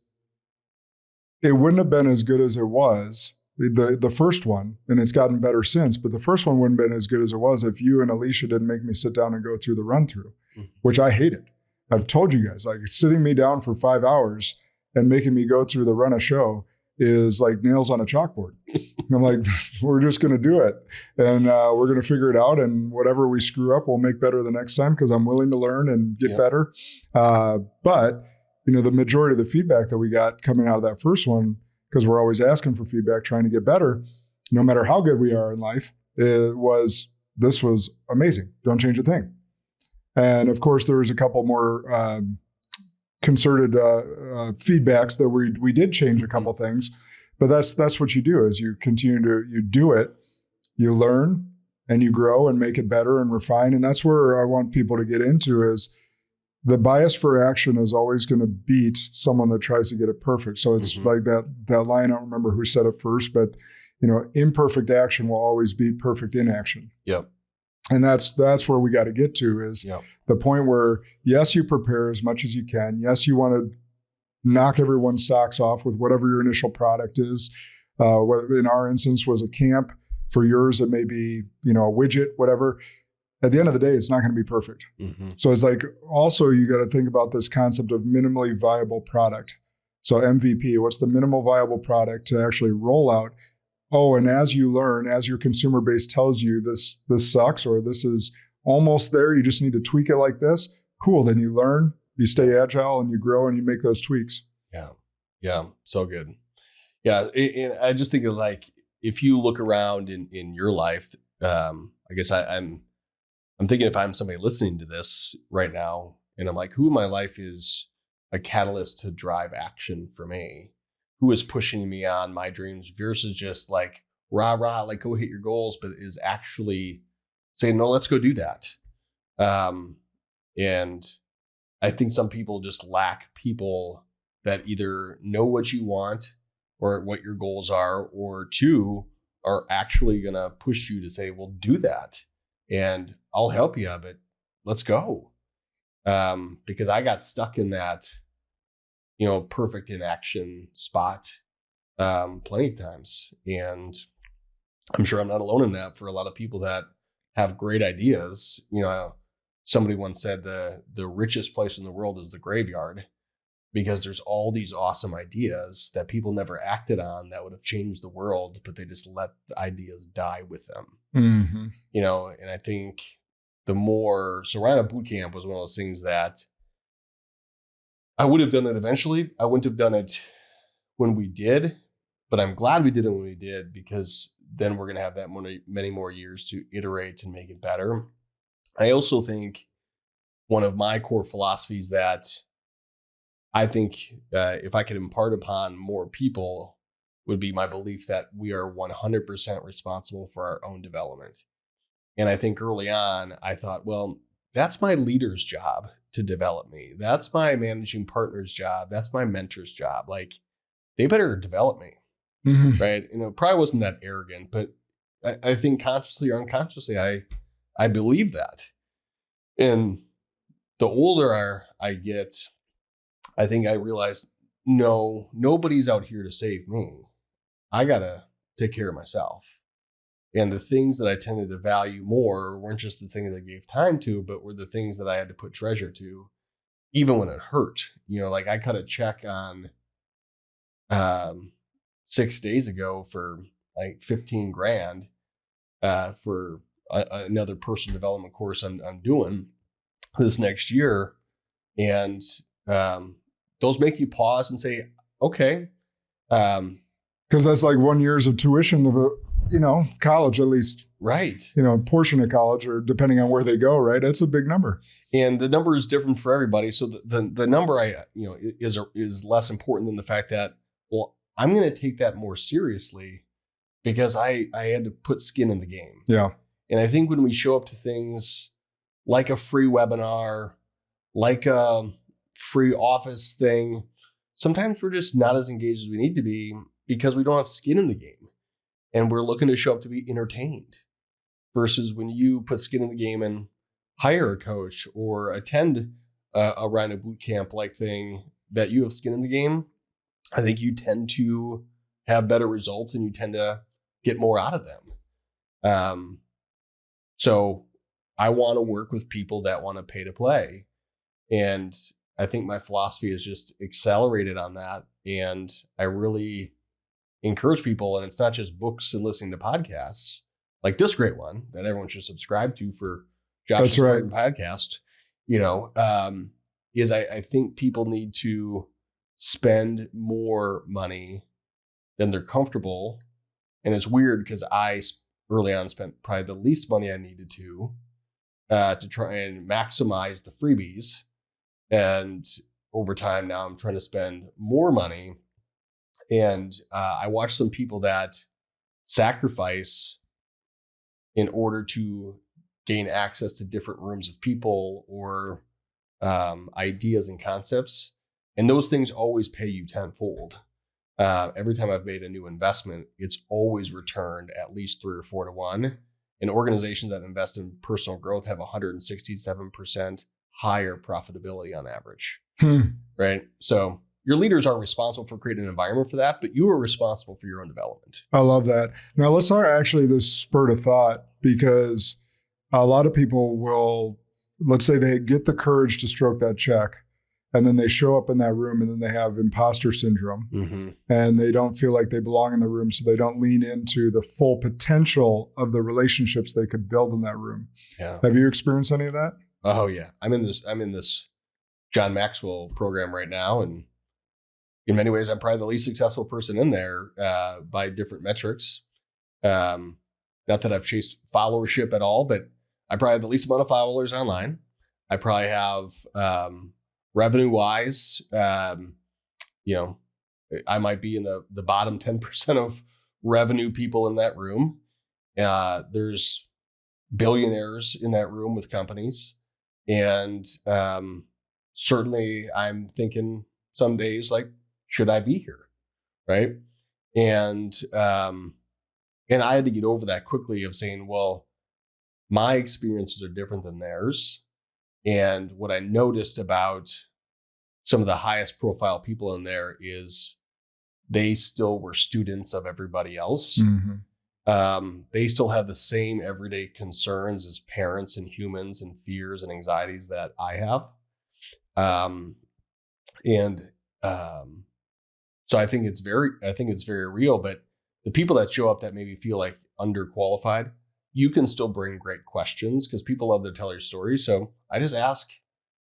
it wouldn't have been as good as it was, the first one, and it's gotten better since, but the first one wouldn't have been as good as it was if you and Alicia didn't make me sit down and go through the run through, which I hated. I've told you guys, like sitting me down for 5 hours and making me go through the run a show is like nails on a chalkboard. And I'm like, we're just going to do it. And we're going to figure it out. And whatever we screw up, we'll make better the next time because I'm willing to learn and get better. But, the majority of the feedback that we got coming out of that first one, because we're always asking for feedback, trying to get better, no matter how good we are in life, this was amazing. Don't change a thing. And of course, there was a couple more concerted feedbacks that we did change a couple things, but that's what you do is you do it, you learn and you grow and make it better and refine. And that's where I want people to get into is the bias for action is always going to beat someone that tries to get it perfect. So it's like that line, I don't remember who said it first, but imperfect action will always beat perfect inaction. Yep. And that's where we got to get to is the point where, yes, you prepare as much as you can. Yes, you want to knock everyone's socks off with whatever your initial product is. Whether in our instance was a camp. For yours, it may be, a widget, whatever. At the end of the day, it's not going to be perfect. So it's like, also you got to think about this concept of minimally viable product. So MVP, what's the minimal viable product to actually roll out? Oh, and as you learn, as your consumer base tells you this sucks or this is almost there, you just need to tweak it like this. Cool. Then you learn, you stay agile, and you grow and you make those tweaks. Yeah. So good. Yeah. And I just think of like, if you look around in your life, I guess I'm thinking if I'm somebody listening to this right now and I'm like, who in my life is a catalyst to drive action for me? Who is pushing me on my dreams versus just like rah, like go hit your goals, but is actually saying, no, let's go do that. And I think some people just lack people that either know what you want or what your goals are, or two, are actually going to push you to say, well, do that. And I'll help you, but let's go. Because I got stuck in that, perfect inaction spot plenty of times. And I'm sure I'm not alone in that for a lot of people that have great ideas. Somebody once said the richest place in the world is the graveyard, because there's all these awesome ideas that people never acted on that would have changed the world, but they just let the ideas die with them. And I think so Rhino Bootcamp was one of those things that I would have done it eventually. I wouldn't have done it when we did, but I'm glad we did it when we did, because then we're going to have that many more years to iterate and make it better. I also think one of my core philosophies that I think if I could impart upon more people would be my belief that we are 100% responsible for our own development. And I think early on, I thought, well, that's my leader's job to develop me. That's my managing partner's job. That's my mentor's job. Like, they better develop me, right? It probably wasn't that arrogant, but I think consciously or unconsciously, I believe that. And the older I get, I think I realized, no, nobody's out here to save me. I got to take care of myself. And the things that I tended to value more weren't just the things I gave time to, but were the things that I had to put treasure to, even when it hurt. Like I cut a check on 6 days ago for like $15,000 for another personal development course I'm doing this next year. And those make you pause and say, okay. Because that's like 1 year's of tuition of college, at least. Right. Portion of college, or depending on where they go, right? That's a big number. And the number is different for everybody. So the number is less important than the fact that, well, I'm going to take that more seriously because I had to put skin in the game. Yeah. And I think when we show up to things like a free webinar, like a free office thing, sometimes we're just not as engaged as we need to be because we don't have skin in the game. And we're looking to show up to be entertained, versus when you put skin in the game and hire a coach or attend a Rhino Bootcamp like thing that you have skin in the game, I think you tend to have better results and you tend to get more out of them. So I want to work with people that want to pay to play. And I think my philosophy is just accelerated on that. And I really encourage people, and it's not just books and listening to podcasts like this great one that everyone should subscribe to for Josh's Spartan podcast, is I think people need to spend more money than they're comfortable. And it's weird because I early on spent probably the least money I needed to try and maximize the freebies. And over time now I'm trying to spend more money. And I watch some people that sacrifice in order to gain access to different rooms of people or ideas and concepts. And those things always pay you tenfold. Every time I've made a new investment, it's always returned at least 3 or 4 to 1. And organizations that invest in personal growth have 167% higher profitability on average. Right? So your leaders are responsible for creating an environment for that, but you are responsible for your own development. I love that. Now let's start actually this spurt of thought, because a lot of people will, let's say they get the courage to stroke that check, and then they show up in that room and then they have imposter syndrome and they don't feel like they belong in the room. So they don't lean into the full potential of the relationships they could build in that room. Yeah. Have you experienced any of that? Oh yeah. I'm in this John Maxwell program right now. And in many ways, I'm probably the least successful person in there by different metrics. Not that I've chased followership at all, but I probably have the least amount of followers online. I probably have, revenue wise, I might be in the bottom 10% of revenue people in that room. There's billionaires in that room with companies. And certainly I'm thinking some days, like, should I be here? Right. And I had to get over that quickly of saying, well, my experiences are different than theirs. And what I noticed about some of the highest profile people in there is they still were students of everybody else. They still have the same everyday concerns as parents and humans and fears and anxieties that I have. So I think it's very real, but the people that show up that maybe feel like underqualified, you can still bring great questions because people love to tell your story. So I just ask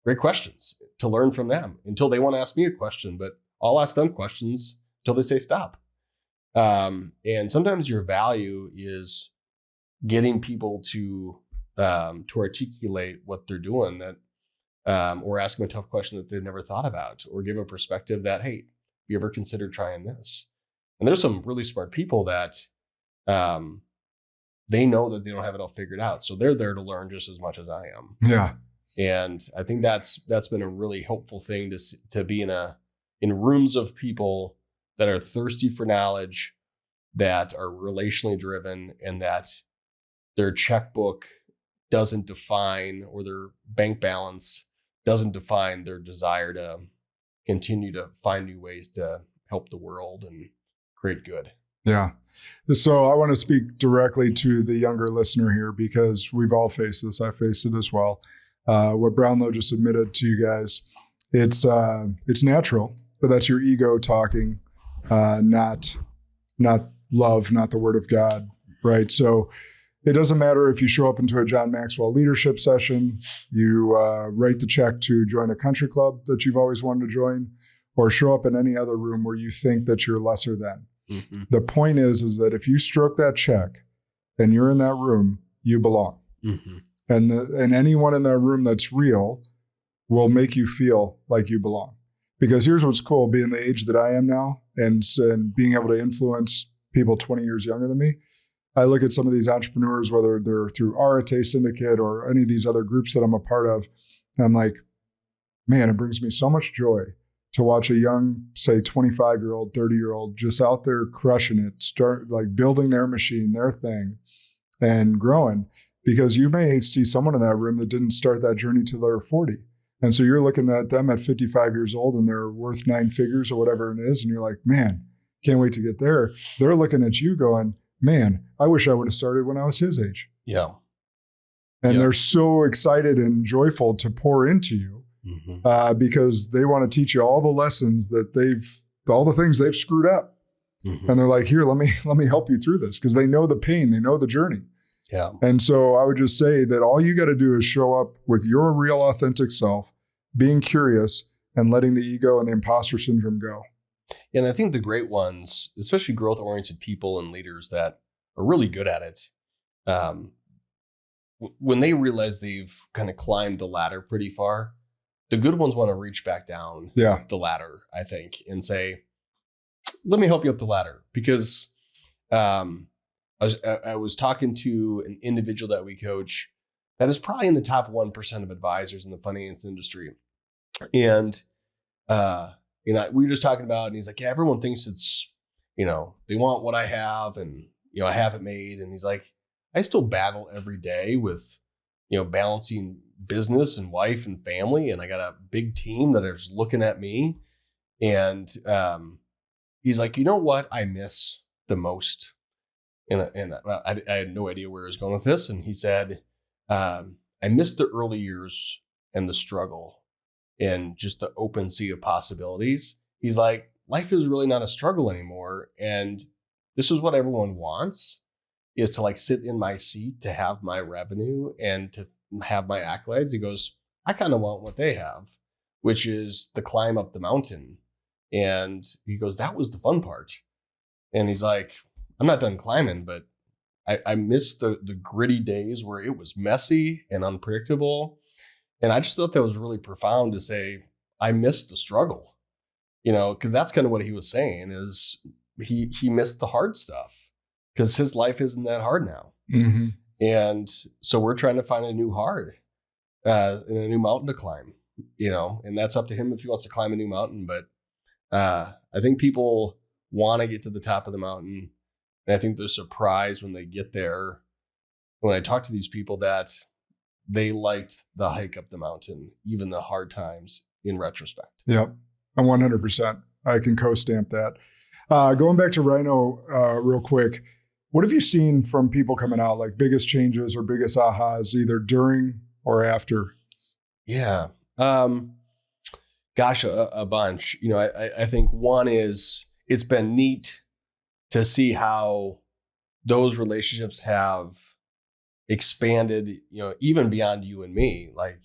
great questions to learn from them until they want to ask me a question, but I'll ask them questions until they say stop. And sometimes your value is getting people to articulate what they're doing, that or ask them a tough question that they've never thought about, or give a perspective that, hey, have you ever considered trying this? And there's some really smart people that they know that they don't have it all figured out. So they're there to learn just as much as I am. Yeah. And I think that's been a really helpful thing to be in rooms of people that are thirsty for knowledge, that are relationally driven, and that their checkbook doesn't define, or their bank balance doesn't define their desire to continue to find new ways to help the world and create good. Yeah. So I want to speak directly to the younger listener here, because we've all faced this. I faced it as well. What Brownlow just admitted to you guys, it's natural, but that's your ego talking, not love, not the word of God, right? So it doesn't matter if you show up into a John Maxwell leadership session, you write the check to join a country club that you've always wanted to join, or show up in any other room where you think that you're lesser than. The point is that if you stroke that check and you're in that room, you belong. And anyone in that room that's real will make you feel like you belong. Because here's what's cool, being the age that I am now and being able to influence people 20 years younger than me. I look at some of these entrepreneurs, whether they're through Arate Syndicate or any of these other groups that I'm a part of, and I'm like, man, it brings me so much joy to watch a young, say 25-year-old, 30-year-old just out there crushing it, start like building their machine, their thing, and growing. Because you may see someone in that room that didn't start that journey till they're 40. And so you're looking at them at 55 years old and they're worth 9 figures or whatever it is. And you're like, man, can't wait to get there. They're looking at you going, man, I wish I would have started when I was his age. Yeah. And they're so excited and joyful to pour into you because they want to teach you all the lessons that all the things they've screwed up. And they're like, here, let me help you through this, because they know the pain, they know the journey. Yeah. And so I would just say that all you got to do is show up with your real authentic self, being curious, and letting the ego and the imposter syndrome go. And I think the great ones, especially growth-oriented people and leaders that are really good at it, when they realize they've kind of climbed the ladder pretty far, the good ones want to reach back down the ladder, I think, and say, let me help you up the ladder. Because I was talking to an individual that we coach that is probably in the top 1% of advisors in the finance industry. And, we were just talking about, and he's like, yeah, everyone thinks it's, they want what I have and, I have it made. And he's like, I still battle every day with, balancing business and wife and family. And I got a big team that is looking at me. And he's like, you know what I miss the most? And I had no idea where he was going with this. And he said, I miss the early years and the struggle and just the open sea of possibilities. He's like, life is really not a struggle anymore. And this is what everyone wants, is to like sit in my seat, to have my revenue and to have my accolades. He goes, I kind of want what they have, which is the climb up the mountain. And he goes, that was the fun part. And he's like, I'm not done climbing, but I miss the gritty days where it was messy and unpredictable. And I just thought that was really profound to say, I miss the struggle, because that's kind of what he was saying, is he missed the hard stuff because his life isn't that hard now. Mm-hmm. And so we're trying to find a new hard, and a new mountain to climb, and that's up to him if he wants to climb a new mountain. But I think people want to get to the top of the mountain. And I think they're surprised when they get there. When I talk to these people, that they liked the hike up the mountain, even the hard times in retrospect. Yep. 100%. I can co-stamp that. Going back to Rhino real quick, what have you seen from people coming out, like biggest changes or biggest ahas, either during or after? Yeah. Gosh, a bunch. I think one is, it's been neat to see how those relationships have expanded, even beyond you and me. Like,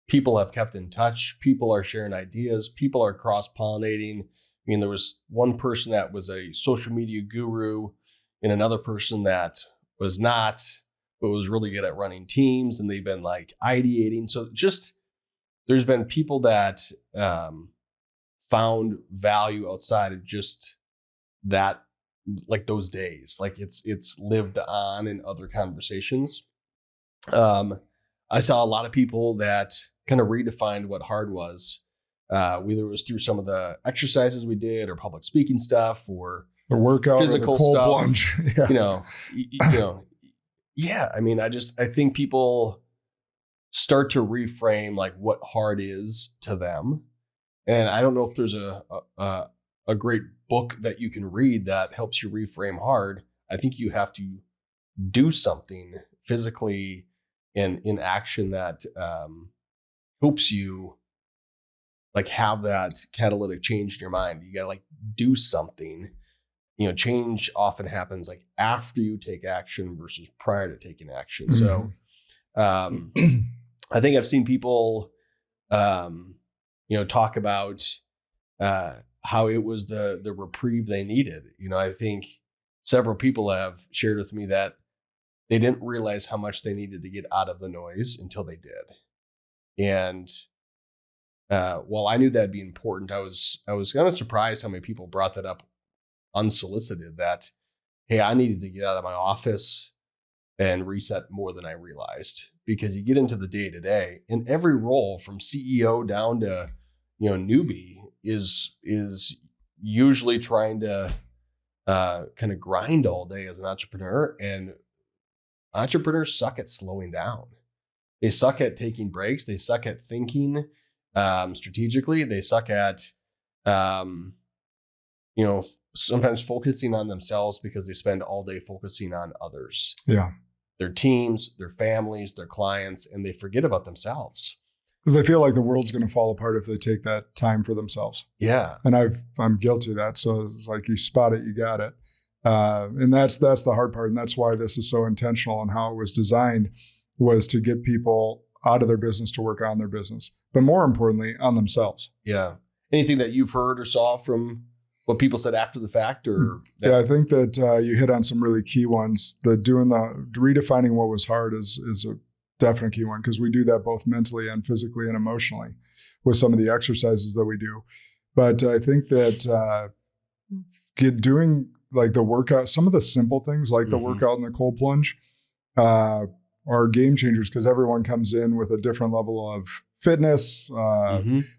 people have kept in touch. People are sharing ideas. People are cross-pollinating. There was one person that was a social media guru and another person that was not, but was really good at running teams. And they've been like ideating. So just, there's been people that found value outside of just that, like those days. Like it's lived on in other conversations. I saw a lot of people that kind of redefined what hard was, whether it was through some of the exercises we did or public speaking stuff or the workout, physical or the cold stuff. plunge. Yeah. I think people start to reframe like what hard is to them. And I don't know if there's a great book that you can read that helps you reframe hard. I think you have to do something physically and in action that helps you like have that catalytic change in your mind. You gotta like do something. Change often happens like after you take action versus prior to taking action. Mm-hmm. So I think I've seen people talk about how it was the reprieve they needed. I think several people have shared with me that they didn't realize how much they needed to get out of the noise until they did. And while I knew that'd be important, I was kind of surprised how many people brought that up unsolicited, that, hey, I needed to get out of my office and reset more than I realized. Because you get into the day to day, and every role from CEO down to newbie is usually trying to kind of grind all day as an entrepreneur. And entrepreneurs suck at slowing down. They suck at taking breaks. They suck at thinking strategically. They suck at sometimes focusing on themselves because they spend all day focusing on others. Yeah. Their teams, their families, their clients, and they forget about themselves. Because they feel like the world's going to fall apart if they take that time for themselves. Yeah. And I'm guilty of that. So it's like, you spot it, you got it. And that's the hard part. And that's why this is so intentional, and how it was designed was to get people out of their business to work on their business, but more importantly, on themselves. Yeah. Anything that you've heard or saw from what people said after the fact, or yeah, I think that you hit on some really key ones. Redefining what was hard is a definite key one, because we do that both mentally and physically and emotionally with some of the exercises that we do. But I think that doing like the workout, some of the simple things like the workout and the cold plunge, are game changers because everyone comes in with a different level of fitness,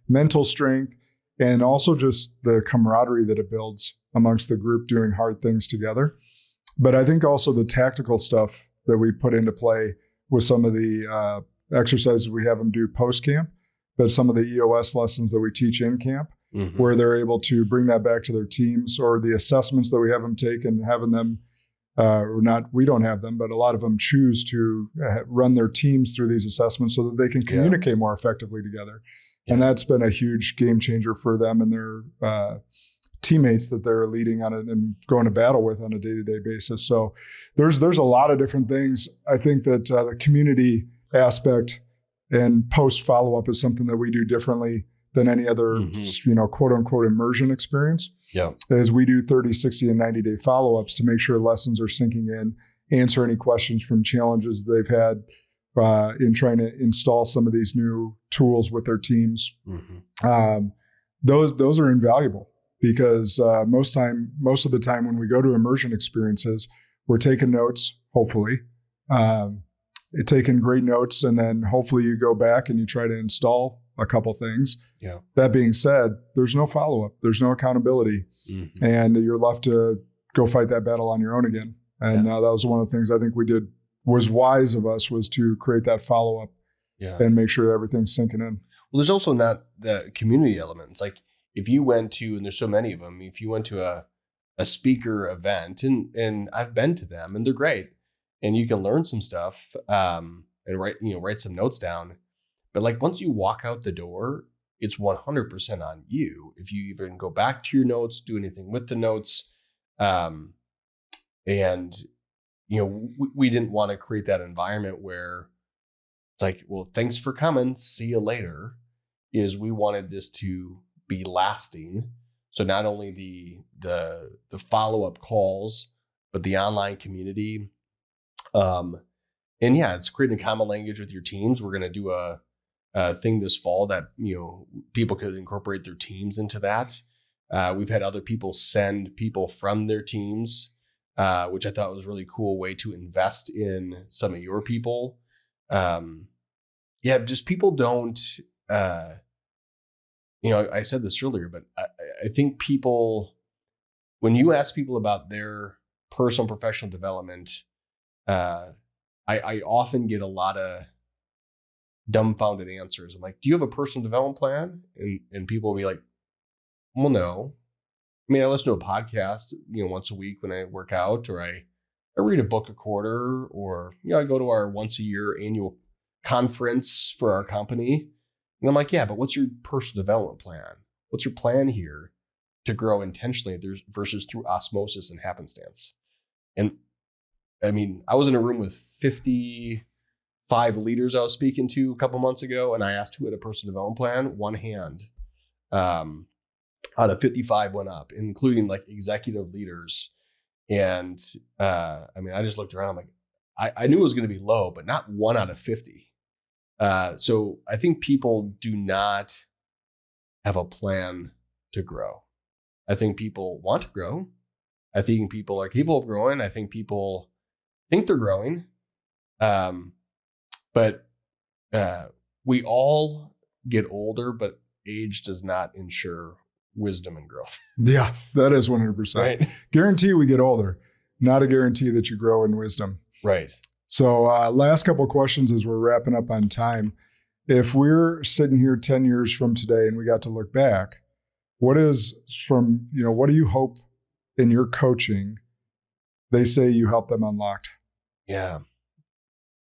mental strength, and also just the camaraderie that it builds amongst the group doing hard things together. But I think also the tactical stuff that we put into play with some of the exercises we have them do post-camp, but some of the EOS lessons that we teach in camp, where they're able to bring that back to their teams, or the assessments that we have them take and having them, or not, we don't have them, but a lot of them choose to run their teams through these assessments so that they can communicate more effectively together. And that's been a huge game changer for them and their teammates that they're leading on it and going to battle with on a day-to-day basis. So there's a lot of different things. I think that the community aspect and post follow-up is something that we do differently than any other, quote unquote immersion experience. Yeah. As we do 30, 60, and 90-day follow-ups to make sure lessons are sinking in, answer any questions from challenges they've had in trying to install some of these new tools with their teams. Those are invaluable because most of the time when we go to immersion experiences, we're taking notes, hopefully, taking great notes, and then hopefully you go back and you try to install a couple things. Yeah. That being said, there's no follow-up, there's no accountability, and you're left to go fight that battle on your own again. And that was one of the things I think we did was wise of us, was to create that follow-up and make sure everything's sinking in. Well, there's also not the community elements. Like if you went to, and there's so many of them, if you went to a speaker event, and I've been to them and they're great, and you can learn some stuff and write some notes down. But like once you walk out the door, it's 100% on you. If you even go back to your notes, do anything with the notes. And, we didn't want to create that environment where it's like, well, thanks for coming, see you later. We wanted this to be lasting. So not only the follow-up calls, but the online community. It's creating a common language with your teams. We're going to do a thing this fall that, people could incorporate their teams into that. We've had other people send people from their teams, which I thought was a really cool way to invest in some of your people. Just people don't, I said this earlier, but I think people, when you ask people about their personal and professional development, I often get a lot of dumbfounded answers. I'm like, do you have a personal development plan? And people will be like, well, no. I mean, I listen to a podcast, once a week when I work out, or I read a book a quarter, or, I go to our once a year annual conference for our company. And I'm like, yeah, but what's your personal development plan? What's your plan here to grow intentionally versus through osmosis and happenstance? And I mean, I was in a room with 55 leaders I was speaking to a couple months ago, and I asked who had a personal development plan. One hand out of 55 went up, including like executive leaders. And I just looked around. I'm like, I knew it was going to be low, but not 1 out of 50. So I think people do not have a plan to grow. I think people want to grow. I think people are capable of growing. I think people think they're growing. But we all get older, but age does not ensure wisdom and growth. Yeah, that is 100%. Right. Guarantee we get older, not a guarantee that you grow in wisdom. Right. So last couple of questions as we're wrapping up on time. If we're sitting here 10 years from today and we got to look back, what do you hope in your coaching they say you helped them unlock? Yeah.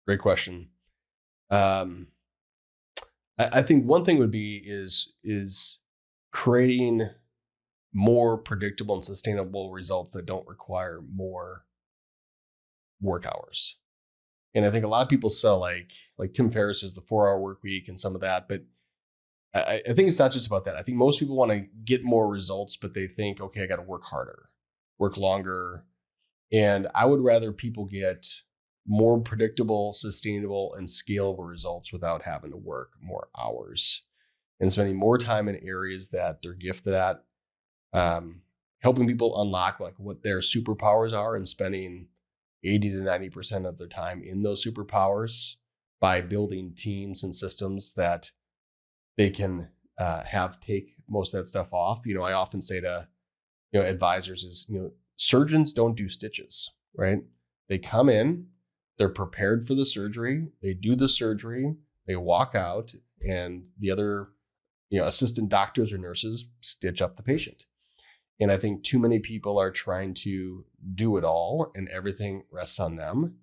Great question. I think one thing would be is creating more predictable and sustainable results that don't require more work hours. And I think a lot of people sell like Tim Ferriss is the 4-hour work week and some of that, but I think it's not just about that. I think most people want to get more results, but they think, okay, I got to work harder, work longer. And I would rather people get more predictable, sustainable, and scalable results without having to work more hours and spending more time in areas that they're gifted at, helping people unlock like what their superpowers are and spending, 80 to 90% of their time in those superpowers by building teams and systems that they can have take most of that stuff off. I often say to advisors is, surgeons don't do stitches, right? They come in, they're prepared for the surgery, they do the surgery, they walk out, and the other assistant doctors or nurses stitch up the patient. And I think too many people are trying to do it all and everything rests on them.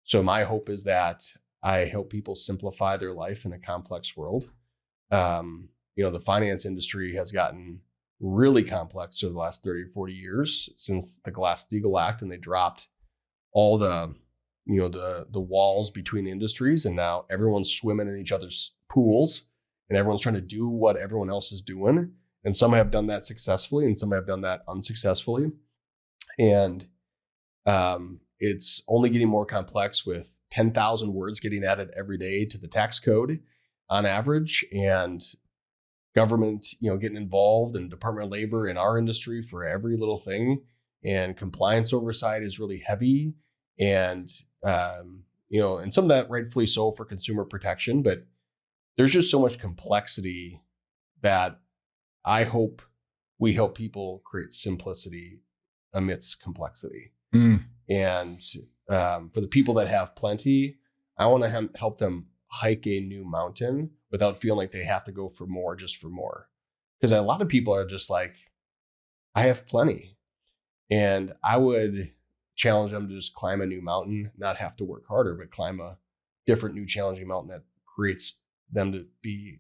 So my hope is that I help people simplify their life in a complex world. The finance industry has gotten really complex over the last 30 or 40 years since the Glass-Steagall Act, and they dropped all the walls between industries, and now everyone's swimming in each other's pools and everyone's trying to do what everyone else is doing. And some have done that successfully and some have done that unsuccessfully. And it's only getting more complex with 10,000 words getting added every day to the tax code on average, and government, getting involved, and Department of Labor in our industry for every little thing. And compliance oversight is really heavy. And, and some of that rightfully so for consumer protection, but there's just so much complexity that I hope we help people create simplicity amidst complexity. And for the people that have plenty, I want to help them hike a new mountain without feeling like they have to go for more just for more. Because a lot of people are just like, I have plenty. And I would challenge them to just climb a new mountain, not have to work harder, but climb a different, new, challenging mountain that creates them to be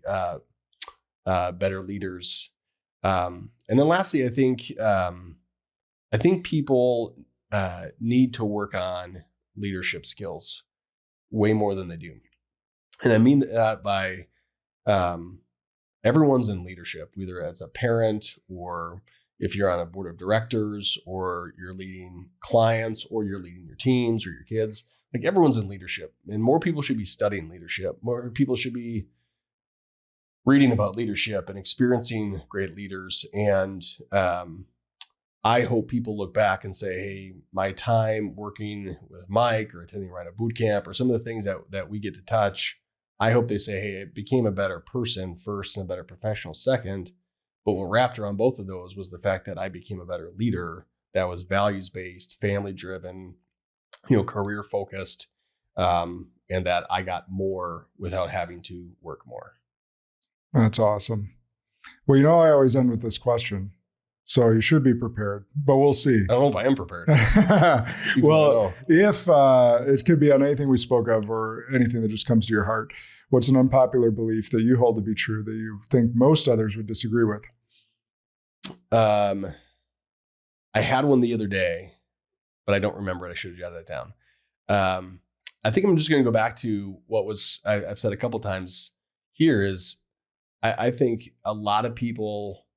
better leaders. And then lastly, I think people need to work on leadership skills way more than they do. And I mean that by everyone's in leadership, whether as a parent or if you're on a board of directors or you're leading clients or you're leading your teams or your kids. Like, everyone's in leadership, and more people should be studying leadership. More people should be reading about leadership and experiencing great leaders. And I hope people look back and say, hey, my time working with Mike or attending Rhino Bootcamp or some of the things that we get to touch, I hope they say, hey, it became a better person first and a better professional second. But what wrapped around both of those was the fact that I became a better leader that was values-based, family-driven, career-focused, and that I got more without having to work more. That's awesome. Well, I always end with this question, so you should be prepared, but we'll see. I don't know if I am prepared. Well, if it could be on anything we spoke of or anything that just comes to your heart, what's an unpopular belief that you hold to be true that you think most others would disagree with? I had one the other day, but I don't remember it. I should have jotted it down. I think I'm just going to go back to what I've said a couple times here is I think a lot of people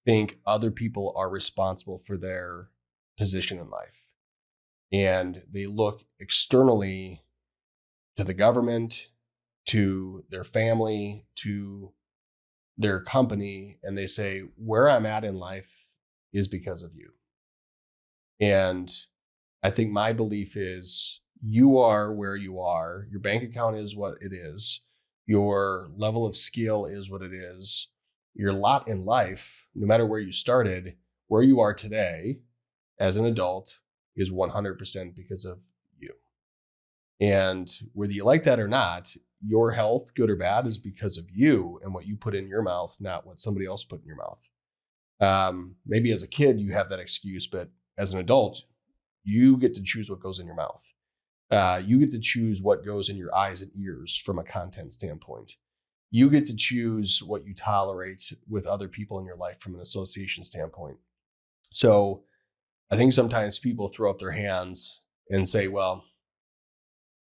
think other people are responsible for their position in life. And they look externally to the government, to their family, to their company, and they say, where I'm at in life is because of you. And I think my belief is you are where you are. Your bank account is what it is. Your level of skill is what it is. Your lot in life, no matter where you started, where you are today as an adult is 100% because of you. And whether you like that or not, your health, good or bad, is because of you and what you put in your mouth, not what somebody else put in your mouth. Maybe as a kid, you have that excuse, but as an adult, you get to choose what goes in your mouth. You get to choose what goes in your eyes and ears from a content standpoint. You get to choose what you tolerate with other people in your life from an association standpoint. So I think sometimes people throw up their hands and say, well,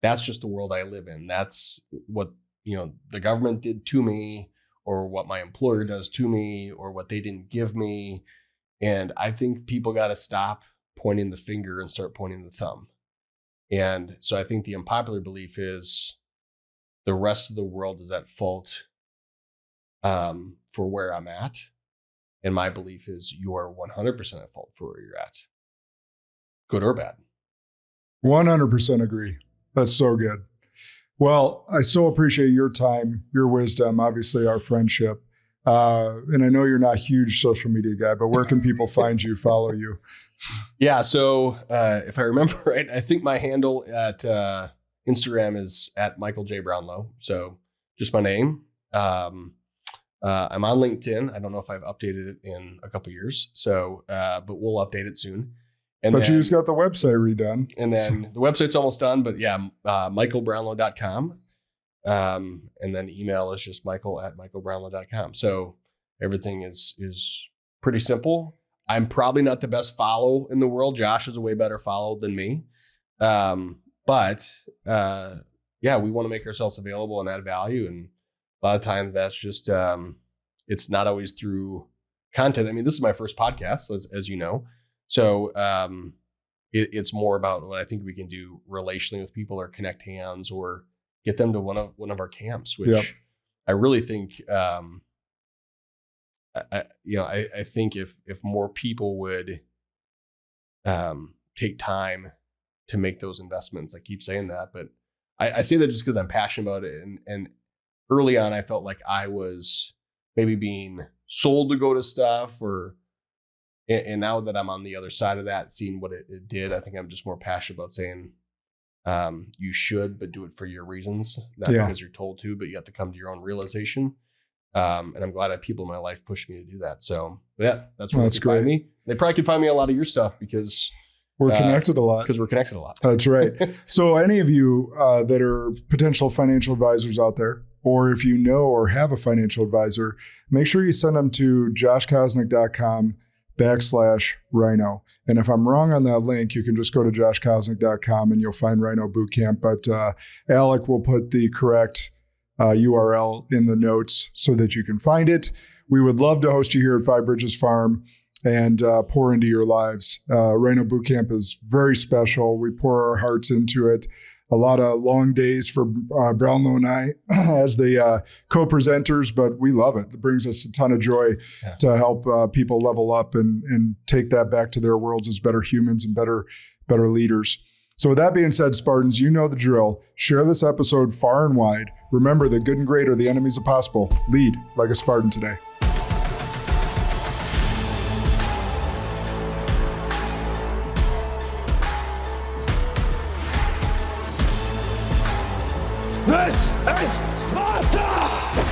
that's just the world I live in. That's what, the government did to me, or what my employer does to me, or what they didn't give me. And I think people got to stop pointing the finger and start pointing the thumb. And so I think the unpopular belief is the rest of the world is at fault for where I'm at. And my belief is you are 100% at fault for where you're at, good or bad. 100% agree. That's so good. Well, I so appreciate your time, your wisdom, obviously our friendship. And I know you're not a huge social media guy, but where can people find you, follow you? Yeah. So if I remember right, I think my handle at Instagram is at Michael J. Brownlow. So just my name. I'm on LinkedIn. I don't know if I've updated it in a couple of years. So, but we'll update it soon. And but you just got the website redone. And then the website's almost done, but yeah, michaelbrownlow.com. And then email is just michael@michaelbrownlow.com. So everything is pretty simple. I'm probably not the best follow in the world. Josh is a way better follow than me. But yeah, we want to make ourselves available and add value. And a lot of times that's just, it's not always through content. I mean, this is my first podcast, as you know. So it's more about what I think we can do relationally with people, or connect hands, or get them to one of our camps, which I really think, I think if more people would take time to make those investments, I keep saying that, but I say that just because I'm passionate about it. And early on, I felt like I was maybe being sold to go to stuff, and now that I'm on the other side of that, seeing what it did, I think I'm just more passionate about saying, you should, but do it for your reasons, not because you're told to, but you have to come to your own realization. And I'm glad I have people in my life push me to do that. So yeah, that's where they can find me. They probably can find me a lot of your stuff because we're connected a lot. Because we're connected a lot. That's right. So any of you that are potential financial advisors out there, or if you know or have a financial advisor, make sure you send them to joshkosnick.com/Rhino. And if I'm wrong on that link, you can just go to joshkosnick.com and you'll find Rhino Bootcamp. But Alec will put the correct URL in the notes so that you can find it. We would love to host you here at Five Bridges Farm and pour into your lives. Rhino Bootcamp is very special. We pour our hearts into it. A lot of long days for Brownlow and I as the co-presenters, but we love it. It brings us a ton of joy to help people level up and take that back to their worlds as better humans and better leaders. So with that being said, Spartans, you know the drill. Share this episode far and wide. Remember, the good and great are the enemies of possible. Lead like a Spartan today. This is Sparta!